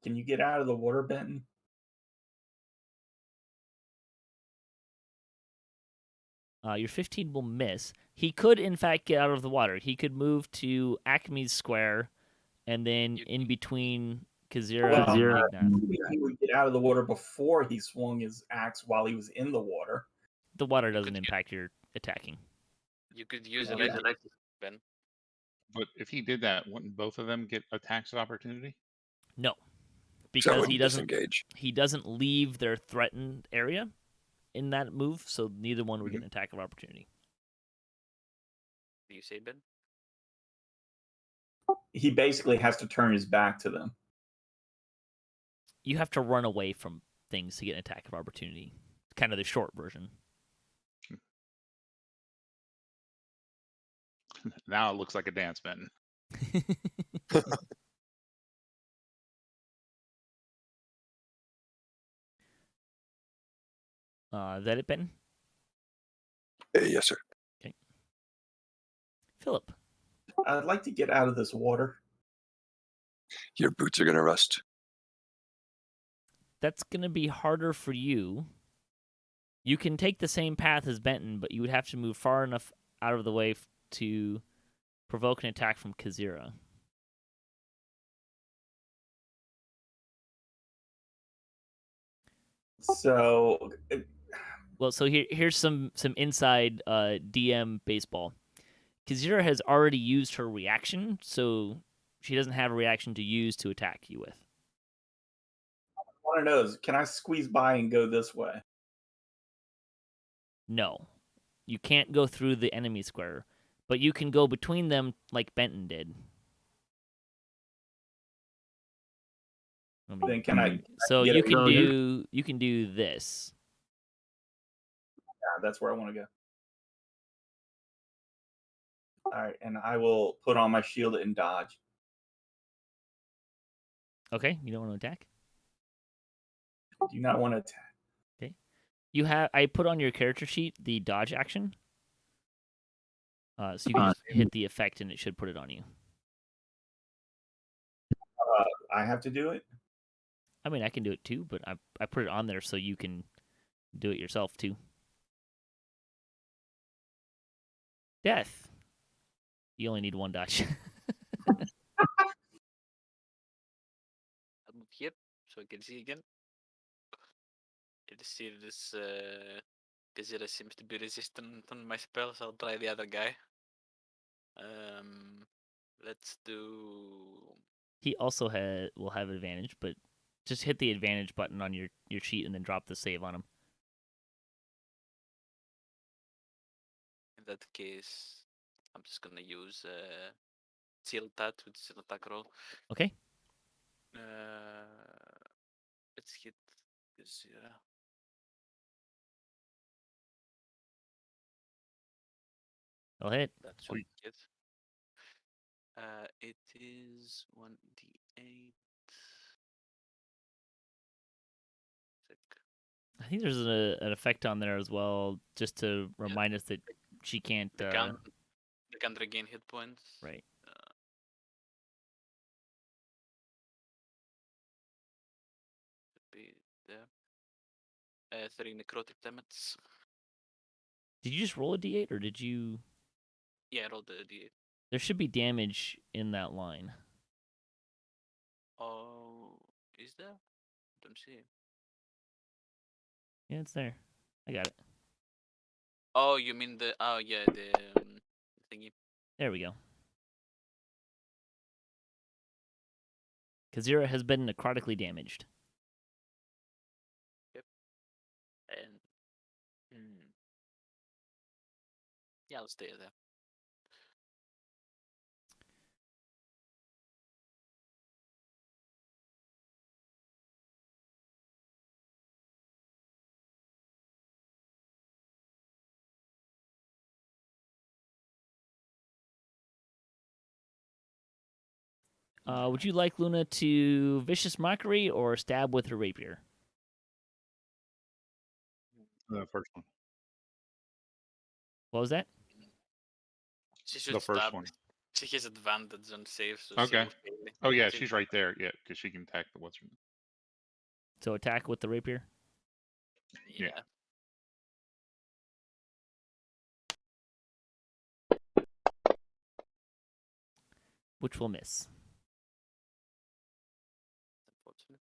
Can you get out of the water, Benton? Your 15 will miss. He could, in fact, get out of the water. He could move to Acme's square, and then in between Kazira and Yignath. He would get out of the water before he swung his axe while he was in the water. The water doesn't impact your attacking. You could use Yeah. electric, Ben. But if he did that, wouldn't both of them get attacks of opportunity? No, So it because he wouldn't doesn't. disengage. He doesn't leave their threatened area in that move, so neither one would get an attack of opportunity. Do you say, Ben? He basically has to turn his back to them. You have to run away from things to get an attack of opportunity. Kind of the short version. Now it looks like a dance, Benton. Is that it, Ben? Yes, sir. Philip. I'd like to get out of this water. Your boots are going to rust. That's going to be harder for you. You can take the same path as Benton, but you would have to move far enough out of the way to provoke an attack from Kazira. So, Well, so here's some inside DM baseball. Kazira has already used her reaction, so she doesn't have a reaction to use to attack you with. one of those. Can I squeeze by and go this way? No. you can't go through the enemy square, but you can go between them like Benton did. Let me- Then can I? So get you it can going? do this. Yeah, that's where I want to go. All right, and I will put on my shield and dodge. Okay, you don't want to attack. Do you not want to attack? You have I put on your character sheet the dodge action. So you can just hit the effect and it should put it on you. I have to do it. I mean, I can do it too, but I put it on there so you can do it yourself too. Death. You only need one dodge. I'll move here so I can see again. Let's see this. Kazira seems to be resistant on my spells. I'll try the other guy. Let's do. He also will have advantage, but just hit the advantage button on your sheet and then drop the save on him. In that case, I'm just gonna use Seal Tat with Seal Attack roll. Okay. Let's hit Kazira. I'll hit. That's Sweet. it. It is 1d8. I think there's an effect on there as well, just to remind us that she can't. They can't regain hit points. Right. Should be there. 3 necrotic damage. Did you just roll a d8 or did you? Yeah, I rolled the d8. There should be damage in that line. Oh, is there? Don't see it. Yeah, it's there. I got it. Oh, you mean the? Oh, yeah, the thingy. There we go. Kazira has been necrotically damaged. And yeah, I'll stay there. Would you like Luna to vicious mockery or stab with her rapier? The first one. What was that? She should The first stab. one. She has advantage on saves, so she Okay. will fail it. Oh yeah, She- she's right there. Yeah, because she can attack the what's her name. So attack with the rapier. Yeah. Yeah. Which will miss. Unfortunate.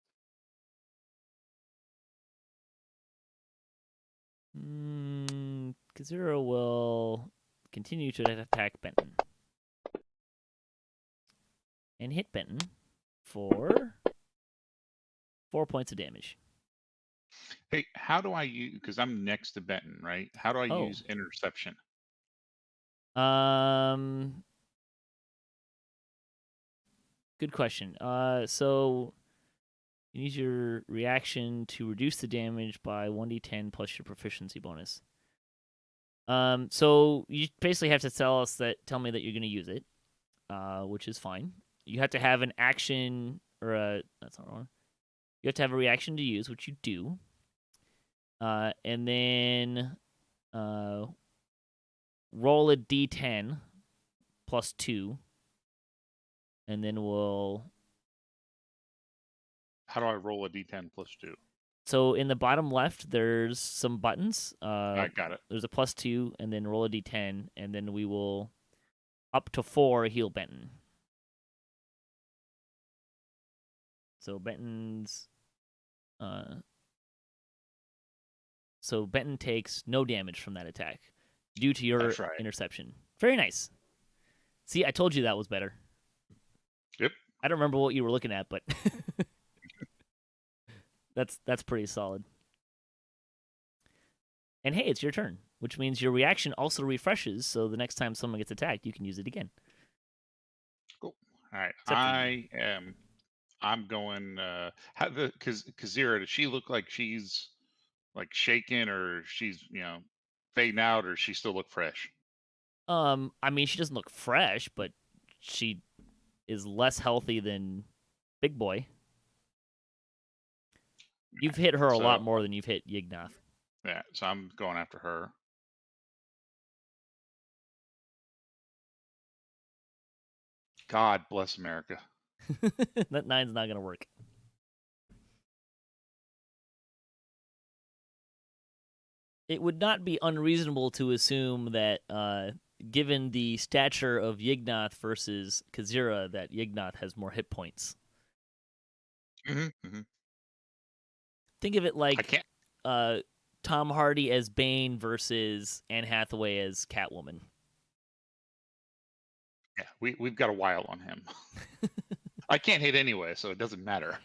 Kazura will continue to attack Benton. And hit Benton for 4 points of damage. Hey, how do I use? Because I'm next to Benton, right? How do I Oh. use interception? Good question. So you use your reaction to reduce the damage by 1d10 plus your proficiency bonus. So you basically have to tell me that you're going to use it, which is fine. You have to have an action that's not wrong. You have to have a reaction to use, which you do. And then roll a d10 plus 2. And then we'll. How do I roll a d10 plus 2? So in the bottom left, there's some buttons. I got it. There's a plus 2, and then roll a d10, and then we will up to 4 heal Benton. So Benton's. So Benton takes no damage from that attack due to your That's right. interception. Very nice. See, I told you that was better. Yep. I don't remember what you were looking at, but that's pretty solid. And hey, it's your turn. which means your reaction also refreshes, so the next time someone gets attacked, you can use it again. Cool. All right. Except for you. I'm going. How the Kazira? Does she look like she's like shaken, or she's fading out, or does she still look fresh? I mean, she doesn't look fresh, but she is less healthy than Big Boy. You've hit her a lot more than you've hit Yignath. Yeah, so I'm going after her. God bless America. That 9's not gonna work. It would not be unreasonable to assume that, given the stature of Yignath versus Kazira, that Yignath has more hit points. Mm-hmm. Think of it I like can't. Tom Hardy as Bane versus Anne Hathaway as Catwoman. Yeah, we've got a while on him. I can't hit anyway, so it doesn't matter.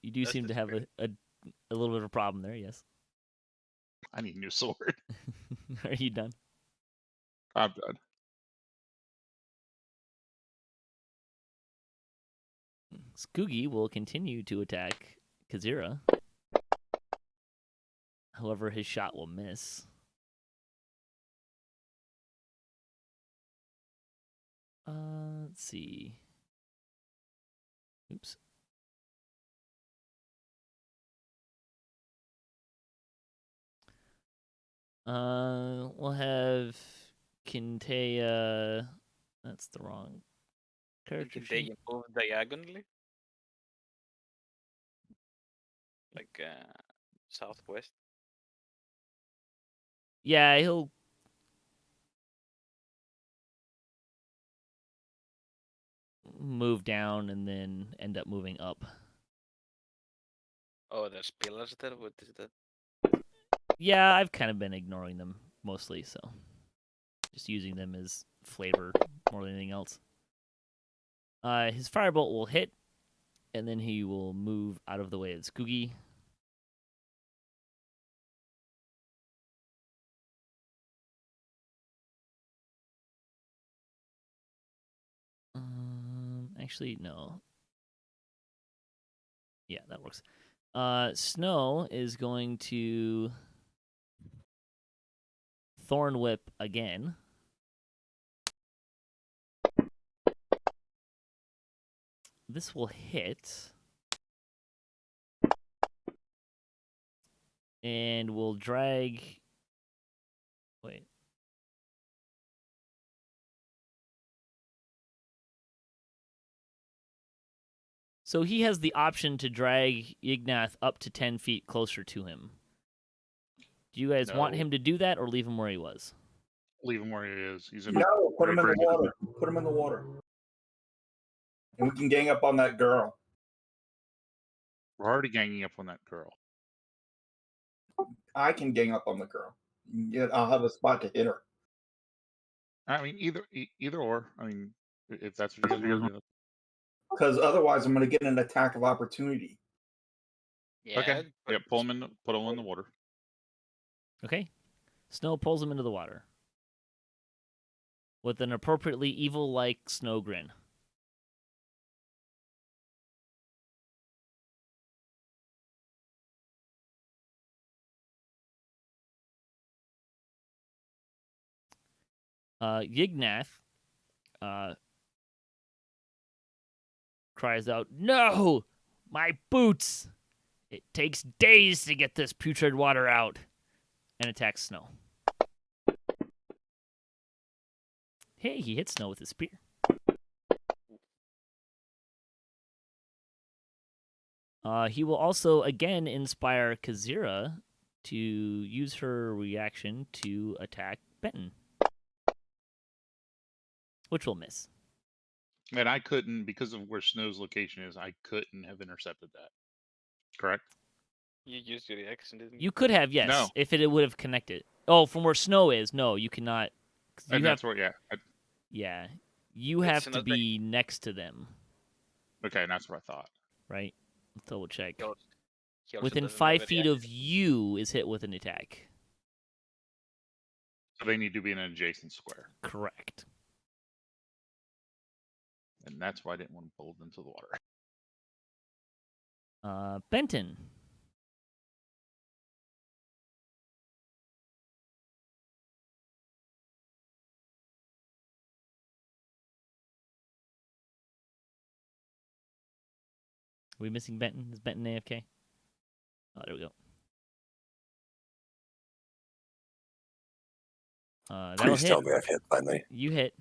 You do seem to have a little bit of a problem there, yes. I need a new sword. Are you done? I'm done. Skugi will continue to attack Kazira. However, his shot will miss. Let's see. Oops. We'll have Kintaya. That's the wrong character Can they sheet. move diagonally? Like southwest? Yeah, he'll move down and then end up moving up. Oh, there's pillars there? What is that? Yeah, I've kind of been ignoring them mostly, so just using them as flavor more than anything else. His firebolt will hit, and then he will move out of the way of Skugi. Actually, no. Yeah, that works. Snow is going to Thorn Whip again. This will hit. And we'll drag... Wait. So he has the option to drag Yignath up to 10 feet closer to him. Do you guys want him to do that or leave him where he was? Leave him where he is. He's in No, put him in the water. Put him in the water. And we can gang up on that girl. We're already ganging up on that girl. I can gang up on the girl. Yeah, I'll have a spot to hit her. I mean, either or. I mean, if that's what you guys want to do. Because otherwise, I'm going to get an attack of opportunity. Yeah. Okay. Yeah, put him in the water. Okay. Snow pulls him into the water. With an appropriately evil-like snow grin. Yignath cries out, "No! My boots! It takes days to get this putrid water out!" And attacks Snow. Hey, he hits Snow with his spear. He will also again inspire Kazira to use her reaction to attack Benton. Which will miss. And I couldn't, because of where Snow's location is, I couldn't have intercepted that. Correct? You used your reaction, didn't you? You could have, yes, No. if it would have connected. Oh, from where Snow is, no, you cannot. And that's where, yeah. Yeah, you have to be next to them. Okay, and that's what I thought. Right? Let's double check. He also Within doesn't have 5 a feet of you is hit with an attack. So they need to be in an adjacent square. Correct. And that's why I didn't want to pull them into the water. Benton. Are we missing Benton? Is Benton AFK? Oh, there we go. That'll Please hit. tell me I've hit finally. You hit.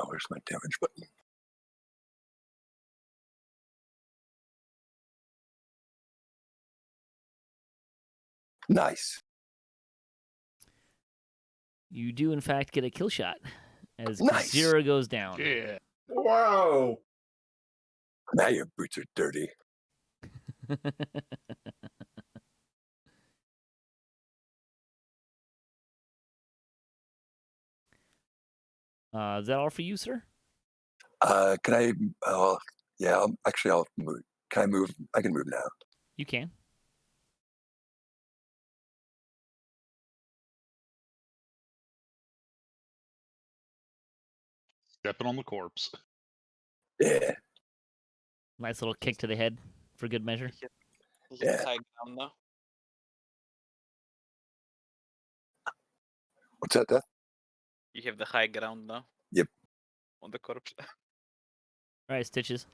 Where's my damage button? Nice. You do, in fact, get a kill shot as Nice. Zero goes down. Yeah. Whoa! Now your boots are dirty. Is that all for you, sir? Can I? Yeah. I'll move. Can I move? I can move now. You can. Stepping on the corpse. Yeah. Nice little kick to the head for good measure. You Yeah. hit high ground now. What's that, Death? You have the high ground now. Yep. On the corpse. All right, Stitchz.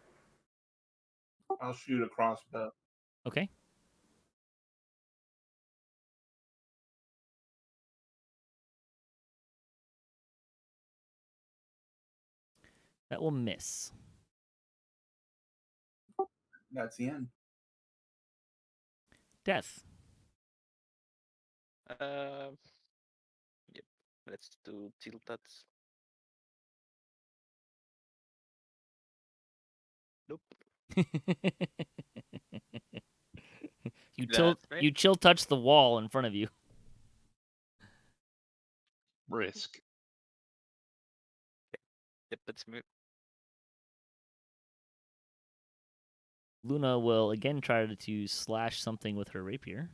I'll shoot a crossbow. Okay. That will miss. That's the end. Death. Yep. Let's do tiltats. Nope. You chill touch the wall in front of you. Risk. Yep, let's move. Luna will again try to slash something with her rapier.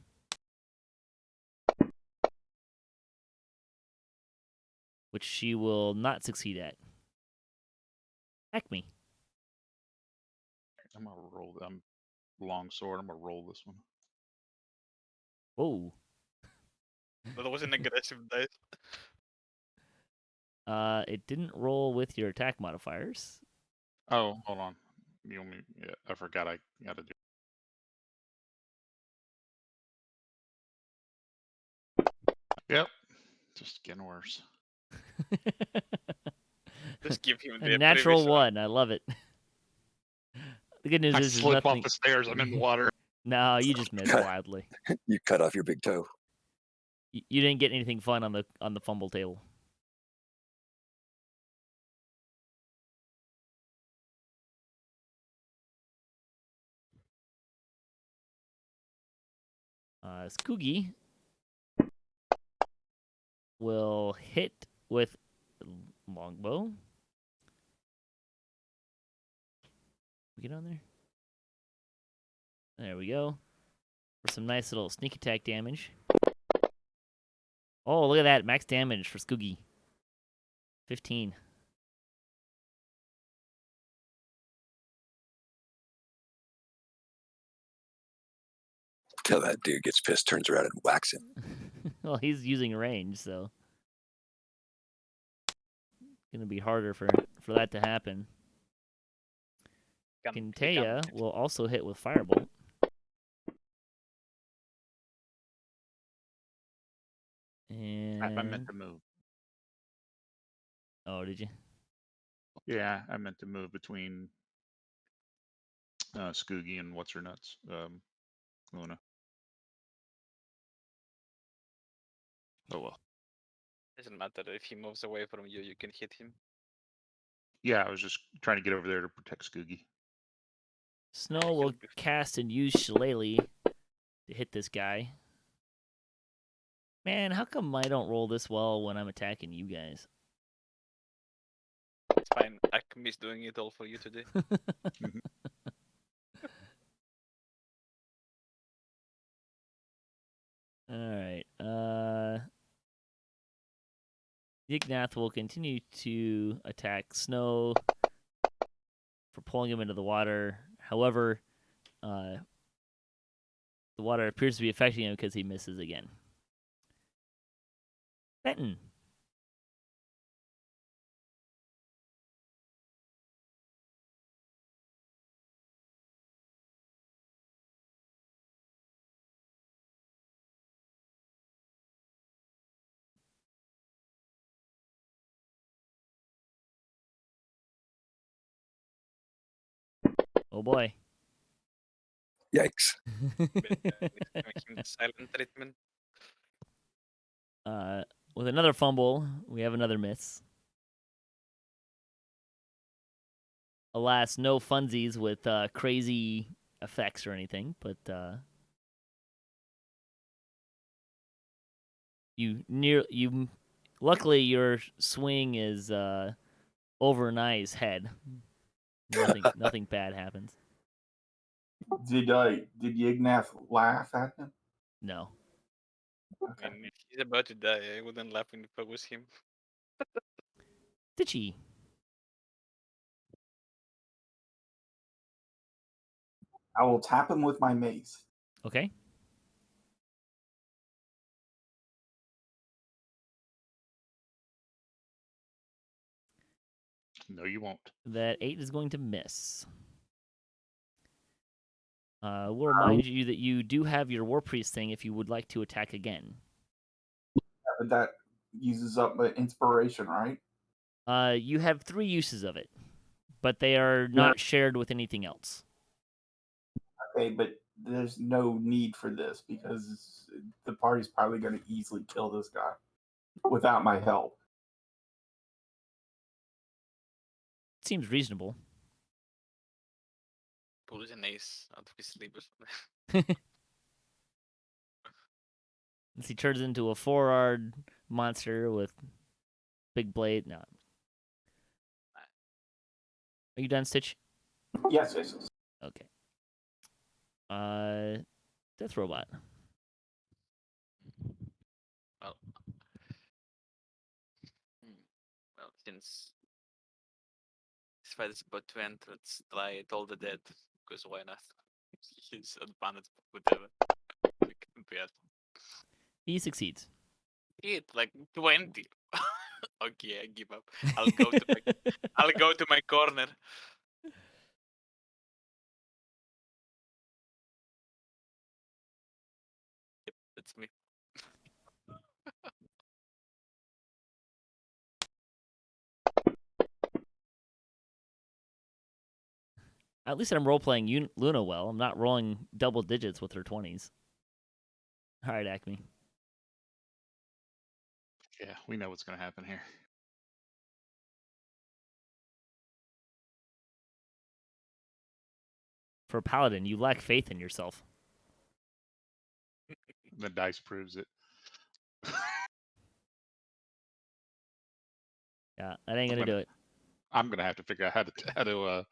Which she will not succeed at. Acme. I'm gonna roll them. Long sword. I'm gonna roll this one. Whoa. That was an aggressive dice. It didn't roll with your attack modifiers. Oh, hold on. You want me? Yeah, I forgot I gotta do. Yep. Just getting worse. Just give him A the natural previous one. I love it. The good news I is there's slip nothing. off the stairs. I'm in the water. No, you just missed wildly. You cut off your big toe. You didn't get anything fun on the fumble table. Skugi will hit with longbow. We get on there. There we go. For some nice little sneak attack damage. Oh, look at that. Max damage for Skugi. 15. Till that dude gets pissed, turns around and whacks him. Well, he's using range, so gonna be harder for that to happen. Kintaya will also hit with firebolt. And I meant to move. Oh, did you? Yeah, I meant to move between Skugi and what's her nuts, Luna. Oh well. Doesn't matter if he moves away from you, you can hit him. Yeah, I was just trying to get over there to protect Skugi. Snow will cast and use Shillelagh to hit this guy. Man, how come I don't roll this well when I'm attacking you guys? It's fine. Acme's doing it all for you today. All right. Yignath will continue to attack Snow for pulling him into the water. However, the water appears to be affecting him because he misses again. Benton. Oh boy. Yikes. Silent treatment. With another fumble, we have another miss. Alas, no funsies with crazy effects or anything, but luckily your swing is over Nye's head. Nothing bad happens. Did Yignath laugh at him? No. I mean, if he's about to die, I wouldn't laugh if I was him. Stitchy. I will tap him with my mace. Okay. No, you won't. That 8 is going to miss. We'll remind you that you do have your War Priest thing if you would like to attack again. But that uses up my inspiration, right? You have 3 uses of it, but they are not shared with anything else. Okay, but there's no need for this because the party's probably going to easily kill this guy without my help. Seems reasonable. Pulls an ace out of his sleeve or something. As he turns into a 4-armed monster with big blade. No. Are you done, Stitch? Yes. Okay. Deathrobot. Well, since this fight is about to end, let's try it all the dead. Because why not? He's advanced, whatever. We can bet. He succeeds. Hit like 20. Okay, I give up. I'll go to my corner. Yep, that's me. At least I'm role-playing Luna well. I'm not rolling double digits with her 20s. All right, Acme. Yeah, we know what's going to happen here. For a paladin, you lack faith in yourself. The dice proves it. Yeah, that ain't gonna do it. I'm gonna have to figure out how to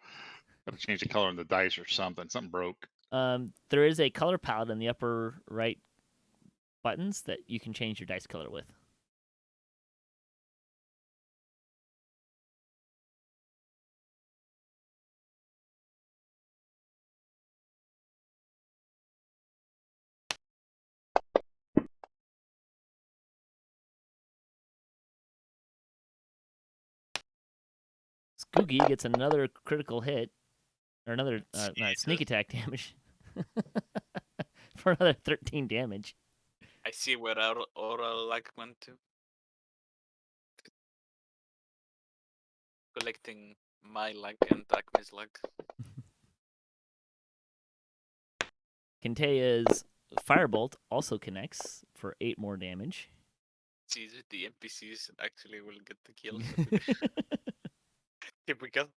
change the color on the dice or something. Something broke. There is a color palette in the upper right buttons that you can change your dice color with. Skugi gets another critical hit, or another sneak attack damage for another 13 damage. I see where our oral luck went to. Collecting my luck and Acme's luck. Kintaya's Firebolt also connects for 8 more damage. See, the NPCs actually will get the kills. Typical.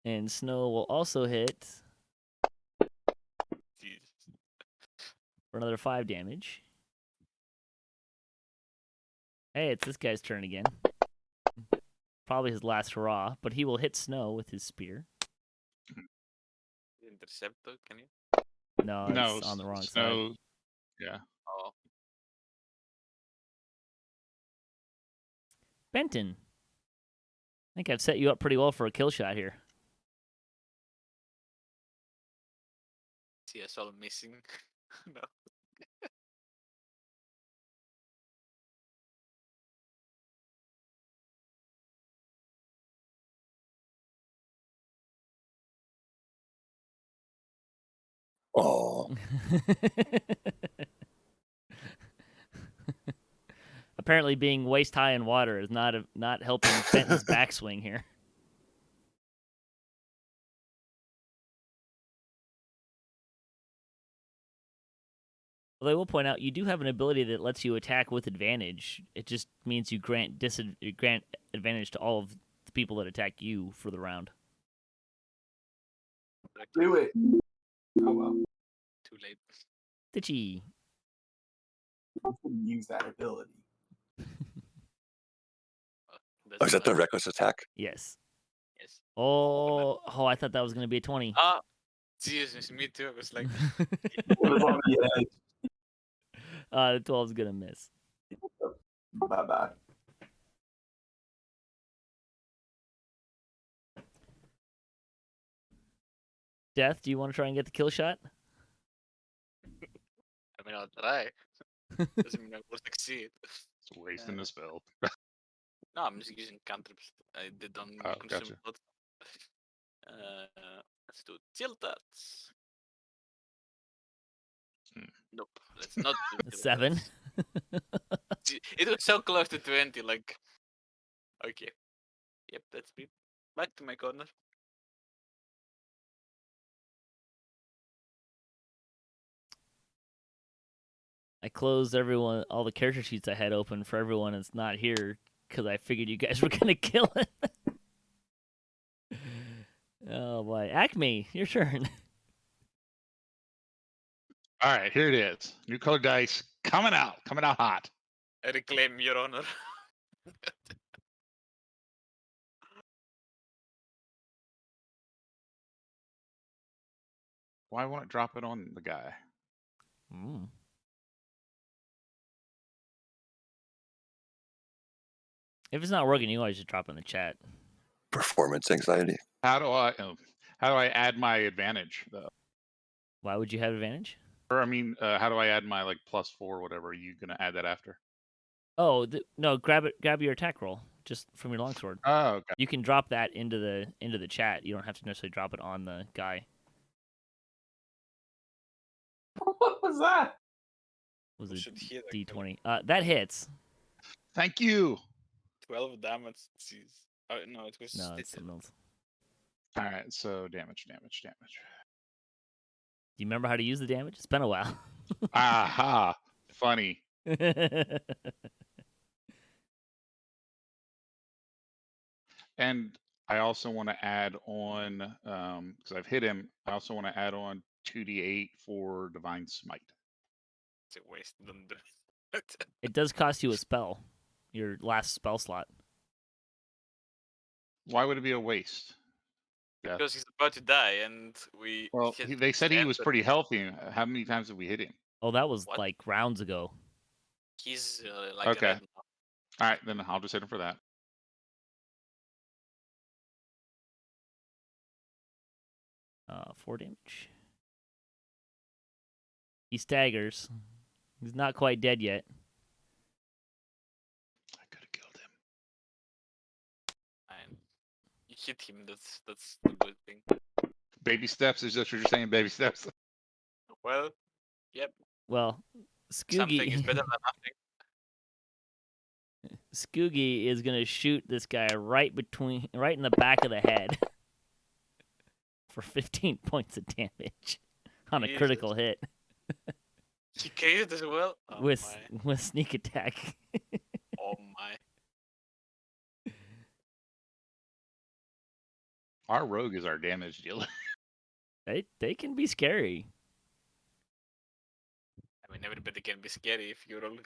And Snow will also hit Jesus. for another 5 damage. Hey, it's this guy's turn again. Probably his last hurrah, but he will hit Snow with his spear. Intercept though, can you? No, No, it's on the wrong Snow. side. Yeah. Oh. Benton. I think I've set you up pretty well for a kill shot here. See us all missing. No. Oh, Apparently, being waist high in water is not helping Benton's backswing here. Although I will point out, you do have an ability that lets you attack with advantage. It just means you grant advantage to all of the people that attack you for the round. Do it. Oh well. Too late. Stitchy. I couldn't use that ability. oh, is that the fine. reckless attack? Yes. Yes. Oh, I thought that was going to be a 20. Ah, Jesus, me too. I was like, It was on the edge. The 12 is going to miss. Bye bye. Death, do you want to try and get the kill shot? I mean, I'll try. Doesn't mean I will succeed. It's wasting the spell. No, I'm just using cantrips. I did on Oh, consume gotcha. blood. Let's do tiltats. Hmm. Nope, let's not do 7. tiltats. It was so close to 20, like... Okay. Yep, that's me. Back to my corner. I closed all the character sheets I had open for everyone that's not here because I figured you guys were going to kill it. Oh boy. Acme, your turn. All right, here it is. New colored dice coming out hot. I reclaim your honor. Why won't it drop it on the guy? Mm. If it's not working, you always just drop it in the chat. Performance anxiety. How do I add my advantage though? Why would you have advantage? Or I mean, how do I add my like +4 whatever? Are you gonna add that after? Oh, no, grab your attack roll just from your longsword. Oh, okay. You can drop that into the chat. You don't have to necessarily drop it on the guy. What was that? Was We it should hit a D20? That hits. Thank you. 12 damage. Jeez. Oh, no, it was... No, it's something else. All right, so damage. Do you remember how to use the damage? It's been a while. Aha! Funny. And I also want to add on, because I've hit him, I also want to add on 2d8 for Divine Smite. It's a waste. Don't do it. It does cost you a spell. Your last spell slot. Why would it be a waste? Yeah. Because he's about to die, and we... Well, hit they said he was enter. pretty healthy. How many times have we hit him? Oh, that was What? like rounds ago. He's like Okay. red now. All right, then I'll just hit him for that. Uh, 4 damage. He staggers. He's not quite dead yet. I could have killed him. And you hit him, that's the good thing. Baby steps, is that what you're saying? Baby steps. Well, yep. Well, Something is Skugi better than nothing. Skugi is gonna shoot this guy right in the back of the head for 15 points of damage on a Jesus. critical hit He caged as well? Oh with my. sneak attack. Oh my. Our rogue is our damage dealer. They can be scary. I mean, everybody can be scary if you're all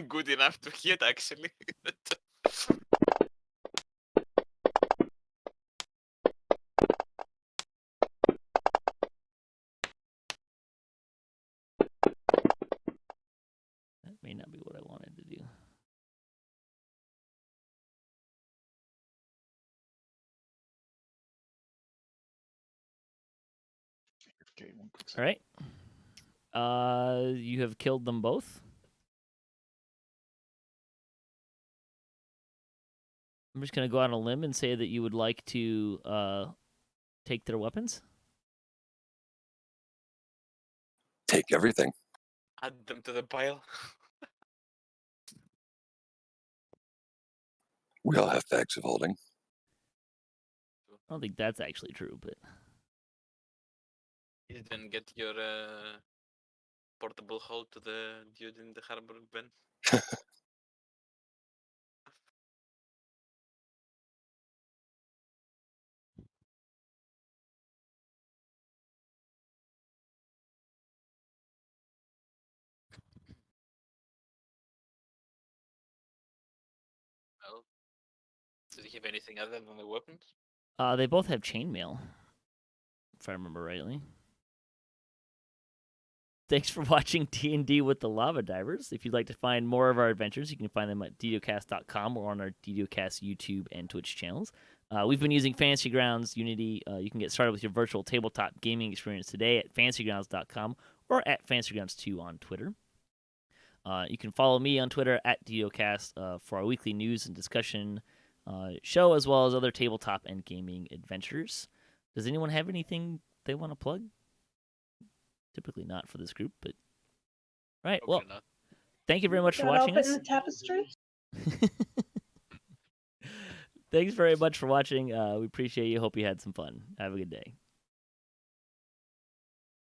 good enough to hit, actually. That may not be what I wanted to do. Okay, one quick All second. right. You have killed them both. I'm just gonna go out on a limb and say that you would like to take their weapons. Take everything. Add them to the pile. We all have bags of holding. I don't think that's actually true, but You didn't get your portable hold to the dude in the harbor, Ben? Well, does he have anything other than the weapons? they both have chainmail, if I remember rightly. Thanks for watching D&D with the Lava Divers. If you'd like to find more of our adventures, you can find them at ddocast.com or on our ddocast YouTube and Twitch channels. We've been using Fantasy Grounds Unity. You can get started with your virtual tabletop gaming experience today at fantasygrounds.com or at fantasygrounds2 on Twitter. You can follow me on Twitter at ddocast for our weekly news and discussion show, as well as other tabletop and gaming adventures. Does anyone have anything they want to plug? Typically not for this group, but all right. Well, Probably not. thank you very much for Got watching open us. the tapestry. Thanks very much for watching. We appreciate you. Hope you had some fun. Have a good day.